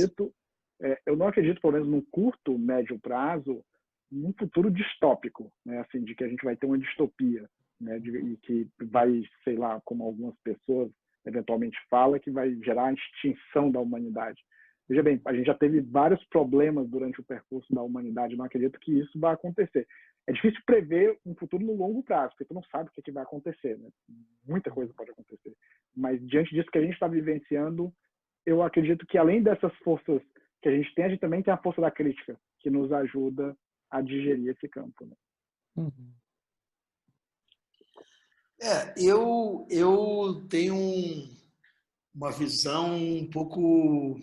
S3: Eu não acredito, pelo menos no curto, médio prazo, num futuro distópico, né? Assim, de que a gente vai ter uma distopia, né? E que vai, sei lá, como algumas pessoas eventualmente falam, que vai gerar a extinção da humanidade. Veja bem, a gente já teve vários problemas durante o percurso da humanidade, não acredito que isso vai acontecer. É difícil prever um futuro no longo prazo, porque tu não sabe o que vai acontecer, né? Muita coisa pode acontecer. Mas diante disso que a gente está vivenciando, eu acredito que além dessas forças que a gente também tem a força da crítica, que nos ajuda a digerir esse campo, né?
S1: Uhum.
S2: Eu tenho uma visão um pouco,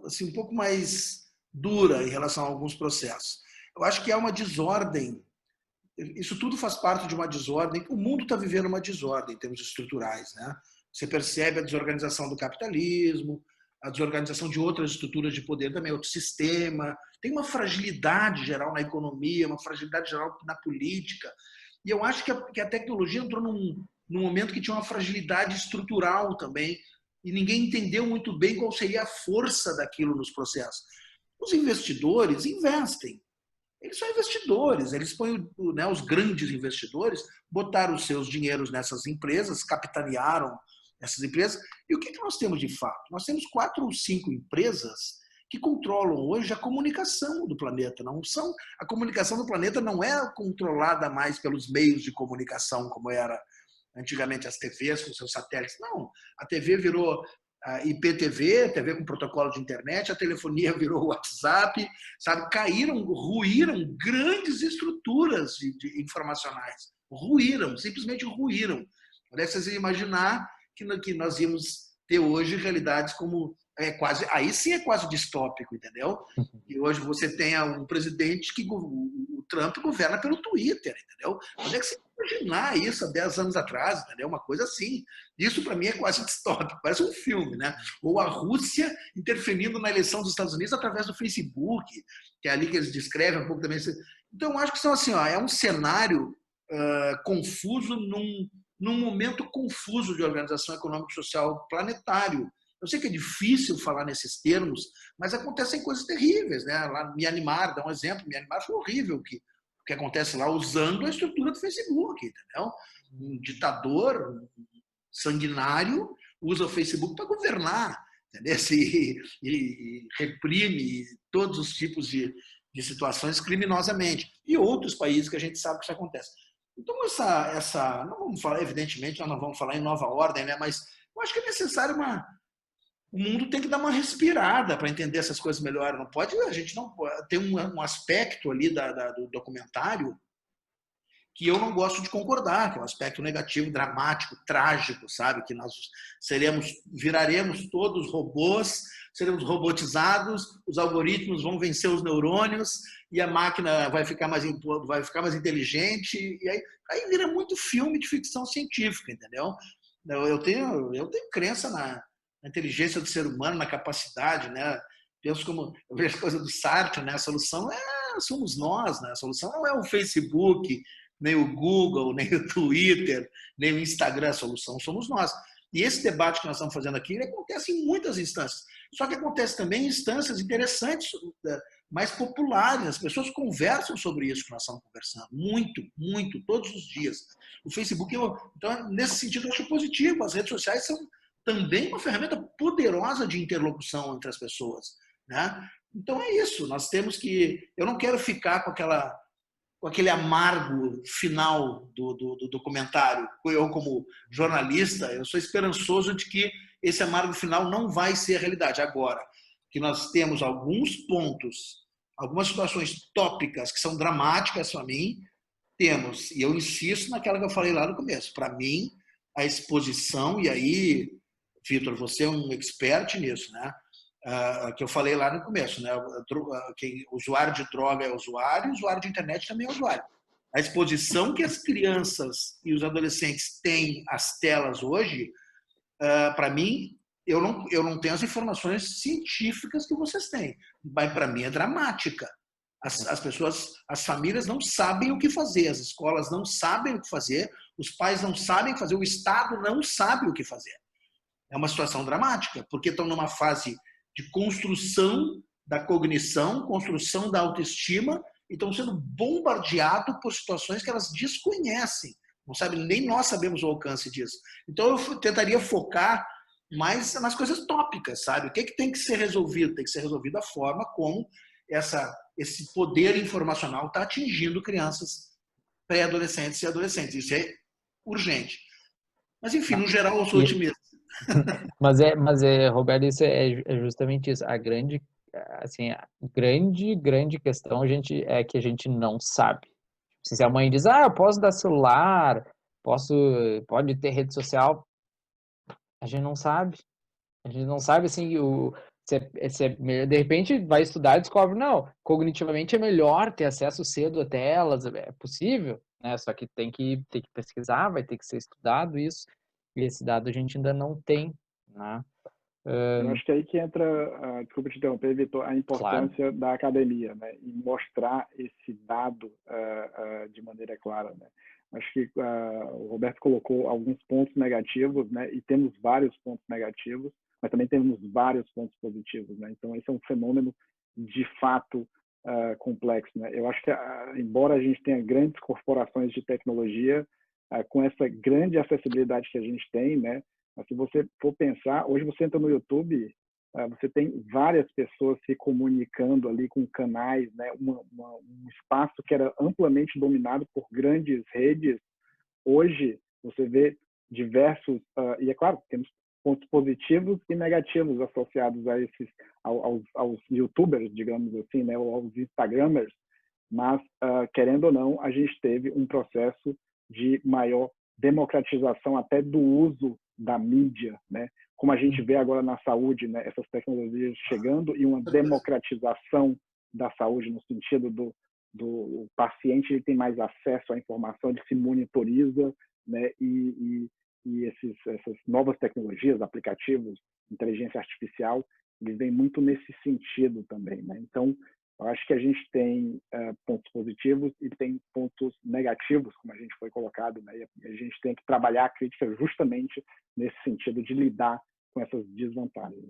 S2: assim, um pouco mais dura em relação a alguns processos. Eu acho que há uma desordem. Isso tudo faz parte de uma desordem. O mundo está vivendo uma desordem em termos estruturais, né? Você percebe a desorganização do capitalismo, a desorganização de outras estruturas de poder também, outro sistema. Tem uma fragilidade geral na economia, uma fragilidade geral na política. E eu acho que a tecnologia entrou num momento que tinha uma fragilidade estrutural também, e ninguém entendeu muito bem qual seria a força daquilo nos processos. Os investidores investem. Eles são investidores, eles põem, né, os grandes investidores, botaram os seus dinheiros nessas empresas, capitanearam essas empresas. E o que nós temos de fato? Nós temos 4 ou 5 empresas que controlam hoje a comunicação do planeta. Não são, a comunicação do planeta não é controlada mais pelos meios de comunicação, como era antigamente as TVs com seus satélites. Não, a TV virou a IPTV, TV com protocolo de internet, a telefonia virou WhatsApp, sabe? Caíram, ruíram grandes estruturas de informacionais. Ruíram, simplesmente ruíram. Vocês iam imaginar que nós íamos ter hoje realidades como aí sim é quase distópico, entendeu? E hoje você tem um presidente que o Trump governa pelo Twitter, entendeu? Onde é que você imaginar isso há 10 anos atrás, entendeu? Uma coisa assim. Isso para mim é quase distópico, parece um filme, né? Ou a Rússia interferindo na eleição dos Estados Unidos através do Facebook, que é ali que eles descrevem um pouco também. Então eu acho que são assim, ó, é um cenário confuso num momento confuso de organização econômica e social planetário. Eu sei que é difícil falar nesses termos, mas acontecem coisas terríveis, né? Lá, Myanmar, dá um exemplo, Myanmar foi horrível o que acontece lá usando a estrutura do Facebook, entendeu? Um ditador sanguinário usa o Facebook para governar, entendeu? E reprime todos os tipos de situações criminosamente. E outros países que a gente sabe que isso acontece. Então, não vamos falar, evidentemente, nós não vamos falar em nova ordem, né? Mas eu acho que é necessário o mundo tem que dar uma respirada para entender essas coisas melhor. Não pode, a gente não tem um aspecto ali do documentário que eu não gosto de concordar, que é um aspecto negativo, dramático, trágico, sabe? Que nós viraremos todos robôs, seremos robotizados, os algoritmos vão vencer os neurônios e a máquina vai ficar mais inteligente. E aí vira muito filme de ficção científica, entendeu? Eu tenho crença na inteligência do ser humano, na capacidade, né? Eu vejo a coisa do Sartre, né? A solução somos nós, né? A solução não é o Facebook, nem o Google, nem o Twitter, nem o Instagram, a solução somos nós. E esse debate que nós estamos fazendo aqui, ele acontece em muitas instâncias. Só que acontece também em instâncias interessantes, mais populares. As pessoas conversam sobre isso que nós estamos conversando. Muito, muito, todos os dias. O Facebook, então, nesse sentido, eu acho positivo. As redes sociais são também uma ferramenta poderosa de interlocução entre as pessoas, né? Então é isso. Nós temos que... Eu não quero ficar com aquele amargo final do documentário. Eu, como jornalista, eu sou esperançoso de que esse amargo final não vai ser a realidade. Agora, que nós temos alguns pontos, algumas situações tópicas que são dramáticas para mim, temos. E eu insisto naquela que eu falei lá no começo. Para mim, a exposição, e aí, Vitor, você é um expert nisso, né? Que eu falei lá no começo, né? Quem usuário de droga é usuário de internet também é usuário. A exposição que as crianças e os adolescentes têm às telas hoje, para mim, eu não tenho as informações científicas que vocês têm, mas para mim é dramática. As pessoas, as famílias não sabem o que fazer, as escolas não sabem o que fazer, os pais não sabem o que fazer, o Estado não sabe o que fazer. É uma situação dramática, porque estão numa fase de construção da cognição, construção da autoestima, e estão sendo bombardeados por situações que elas desconhecem. Não sabe, nem nós sabemos o alcance disso. Então, eu tentaria focar mais nas coisas tópicas, sabe? O que tem que ser resolvido? Tem que ser resolvido a forma como esse poder informacional está atingindo crianças, pré-adolescentes e adolescentes. Isso é urgente. Mas, enfim, no geral, eu sou otimista.
S1: Mas Roberto, isso é justamente isso. Grande questão é que a gente não sabe. Se a mãe diz, eu posso dar celular, pode ter rede social, a gente não sabe. A gente não sabe, assim, de repente vai estudar e descobre, não, cognitivamente é melhor ter acesso cedo a telas, é possível, né? Só que tem que pesquisar, vai ter que ser estudado isso, e esse dado a gente ainda não tem, né?
S3: Eu acho que é aí que entra, desculpa te interromper, Vitor, a importância da academia, né? E mostrar esse dado de maneira clara, né? Acho que o Roberto colocou alguns pontos negativos, né? E temos vários pontos negativos, mas também temos vários pontos positivos, né? Então, esse é um fenômeno de fato complexo, né? Eu acho que, embora a gente tenha grandes corporações de tecnologia, com essa grande acessibilidade que a gente tem, né? Mas se você for pensar, hoje você entra no YouTube, você tem várias pessoas se comunicando ali com canais, né? Um espaço que era amplamente dominado por grandes redes. Hoje você vê diversos, e é claro, temos pontos positivos e negativos associados a aos YouTubers, digamos assim, né? Ou aos Instagramers, mas, querendo ou não, a gente teve um processo de maior democratização até do uso da mídia, né? Como a gente vê agora na saúde, né? Essas tecnologias chegando e uma democratização da saúde no sentido do paciente ele tem mais acesso à informação, ele se monitoriza, né? E essas novas tecnologias, aplicativos, inteligência artificial, eles vêm muito nesse sentido também, né? Então, eu acho que a gente tem pontos positivos e tem pontos negativos, como a gente foi colocado, né? E a gente tem que trabalhar a crítica justamente nesse sentido de lidar com essas desvantagens.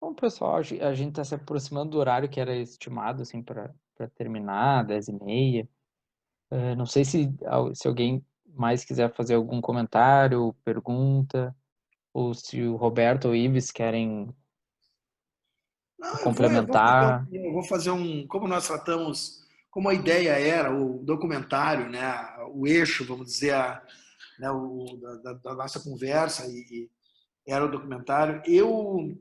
S1: Bom, pessoal, a gente está se aproximando do horário que era estimado, assim, para terminar, 10h30. Não sei se alguém mais quiser fazer algum comentário, pergunta, ou se o Roberto ou o Ives querem
S2: Não,
S1: complementar.
S2: eu vou fazer como nós tratamos, como a ideia era o documentário, né, o eixo, vamos dizer, né, da nossa conversa e era o documentário. Eu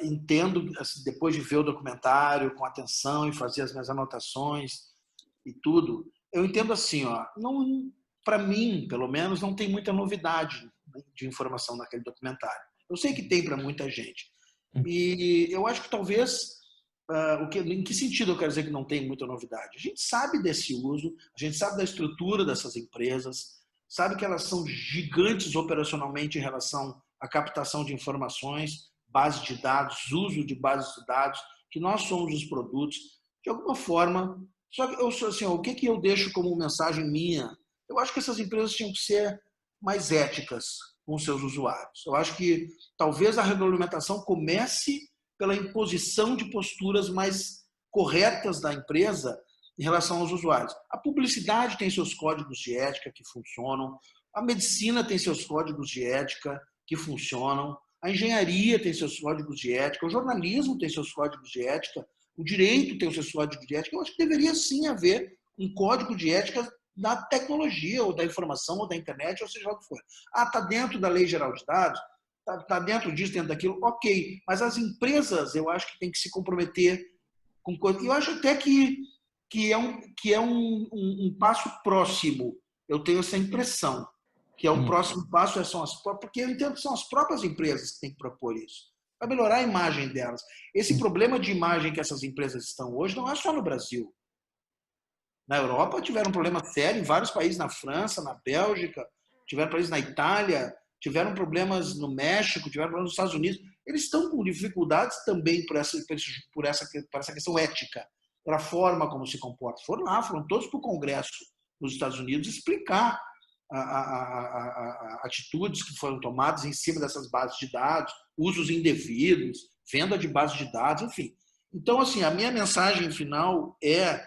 S2: entendo, assim, depois de ver o documentário com atenção e fazer as minhas anotações e tudo, eu entendo assim, não, para mim, pelo menos, não tem muita novidade de informação naquele documentário. Eu sei que tem para muita gente. E eu acho que talvez, em que sentido eu quero dizer que não tem muita novidade? A gente sabe desse uso, a gente sabe da estrutura dessas empresas, sabe que elas são gigantes operacionalmente em relação à captação de informações, base de dados, uso de bases de dados, que nós somos os produtos, de alguma forma. Só que eu sou assim, o que eu deixo como mensagem minha? Eu acho que essas empresas tinham que ser mais éticas com seus usuários. Eu acho que talvez a regulamentação comece pela imposição de posturas mais corretas da empresa em relação aos usuários. A publicidade tem seus códigos de ética que funcionam, a medicina tem seus códigos de ética que funcionam, a engenharia tem seus códigos de ética, o jornalismo tem seus códigos de ética, o direito tem os seus códigos de ética. Eu acho que deveria sim haver um código de ética da tecnologia, ou da informação, ou da internet, ou seja lá o que for. Está dentro da Lei Geral de Dados, está dentro disso, dentro daquilo, ok. Mas as empresas, eu acho que tem que se comprometer com coisas. Eu acho até que é um passo próximo. Eu tenho essa impressão que é o próximo passo, porque eu entendo que são as próprias empresas que têm que propor isso, para melhorar a imagem delas. Esse problema de imagem que essas empresas estão hoje não é só no Brasil. Na Europa tiveram um problema sério, em vários países, na França, na Bélgica, tiveram problemas na Itália, tiveram problemas no México, tiveram problemas nos Estados Unidos. Eles estão com dificuldades também por essa questão ética, pela forma como se comportam. Foram todos para o Congresso nos Estados Unidos explicar atitudes que foram tomadas em cima dessas bases de dados, usos indevidos, venda de bases de dados, enfim. Então, assim, a minha mensagem final é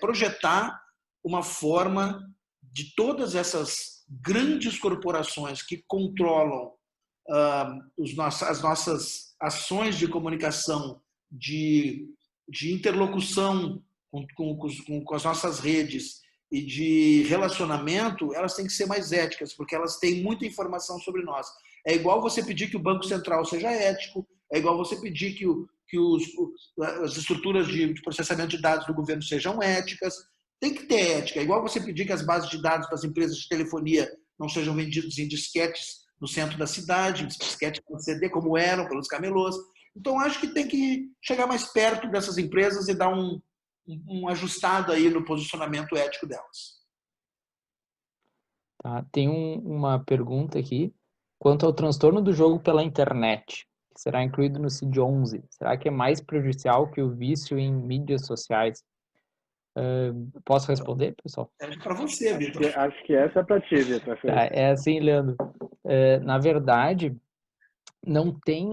S2: projetar uma forma de todas essas grandes corporações que controlam as nossas ações de comunicação, de interlocução com as nossas redes e de relacionamento, elas têm que ser mais éticas, porque elas têm muita informação sobre nós. É igual você pedir que o Banco Central seja ético, é igual você pedir que as estruturas de processamento de dados do governo sejam éticas. Tem que ter ética. É igual você pedir que as bases de dados das empresas de telefonia não sejam vendidas em disquetes no centro da cidade, disquetes com CD, como eram pelos camelôs. Então, acho que tem que chegar mais perto dessas empresas e dar um ajustado aí no posicionamento ético delas.
S1: Tá, tem uma pergunta aqui. Quanto ao transtorno do jogo pela internet, que será incluído no CID-11, será que é mais prejudicial que o vício em mídias sociais? Posso responder, pessoal?
S2: É para você, Vitor.
S3: Acho que essa é para ti, Vitor.
S1: Tá, é assim, Leandro. Na verdade, não tem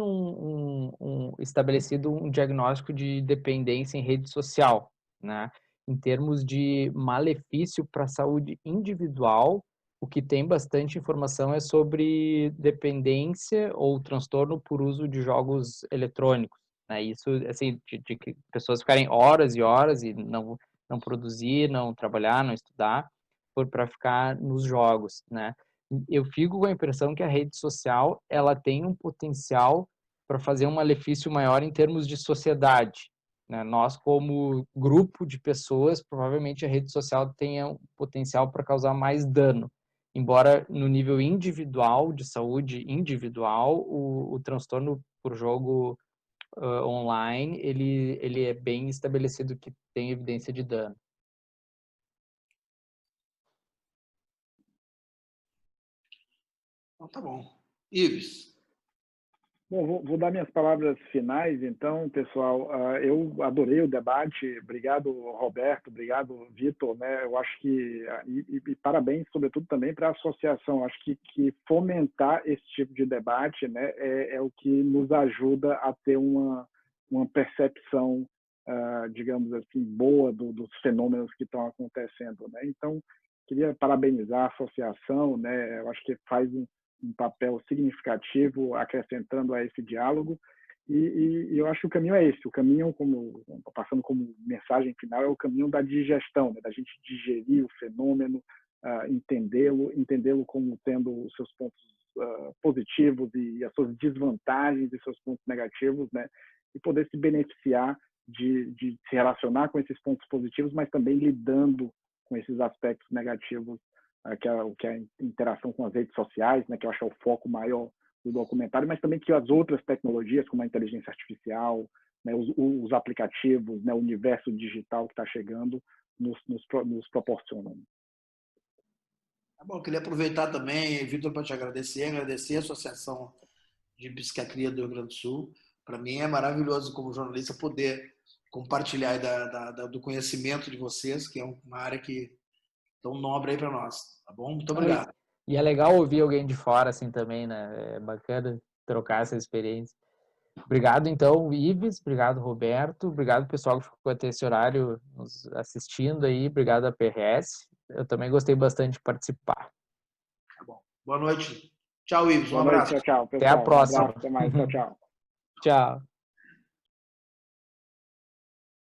S1: estabelecido um diagnóstico de dependência em rede social, né? Em termos de malefício para a saúde individual, o que tem bastante informação é sobre dependência ou transtorno por uso de jogos eletrônicos, né? Isso, assim, de pessoas ficarem horas e horas e não produzir, não trabalhar, não estudar, para ficar nos jogos, né? Eu fico com a impressão que a rede social ela tem um potencial para fazer um malefício maior em termos de sociedade, né? Nós, como grupo de pessoas, provavelmente a rede social tenha um potencial para causar mais dano. Embora no nível individual, de saúde individual, o transtorno por jogo online, ele é bem estabelecido que tem evidência de dano.
S2: Então, tá bom. Ives.
S3: Bom, vou dar minhas palavras finais, então, pessoal. Eu adorei o debate. Obrigado, Roberto. Obrigado, Vitor. Né? Eu acho que e parabéns, sobretudo, também para a associação. Acho que fomentar esse tipo de debate, né, é o que nos ajuda a ter uma percepção, digamos assim, boa dos fenômenos que estão acontecendo. Né? Então, queria parabenizar a associação. Né? Eu acho que faz um papel significativo acrescentando a esse diálogo e eu acho que o caminho é esse, o caminho, passando como mensagem final, é o caminho da digestão, né? Da gente digerir o fenômeno, entendê-lo como tendo os seus pontos positivos e as suas desvantagens e seus pontos negativos, né? E poder se beneficiar de se relacionar com esses pontos positivos, mas também lidando com esses aspectos negativos, que é a interação com as redes sociais, né, que eu acho que é o foco maior do documentário, mas também que as outras tecnologias, como a inteligência artificial, né, os aplicativos, né, o universo digital que está chegando, nos proporcionam.
S2: Tá bom, eu queria aproveitar também, Vitor, para te agradecer a Associação de Psiquiatria do Rio Grande do Sul. Para mim é maravilhoso, como jornalista, poder compartilhar do conhecimento de vocês, que é uma área que tão nobre aí para nós, tá bom? Muito obrigado.
S1: E é legal ouvir alguém de fora assim também, né? É bacana trocar essa experiência. Obrigado, então, Ives. Obrigado, Roberto. Obrigado, pessoal, que ficou até esse horário nos assistindo aí. Obrigado a PRS. Eu também gostei bastante de participar.
S2: Tá bom. Boa noite. Tchau, Ives. Um
S3: Boa noite,
S2: abraço.
S3: tchau, pessoal.
S1: Até a próxima.
S3: Um abraço, até mais. Tchau, tchau.
S1: Tchau.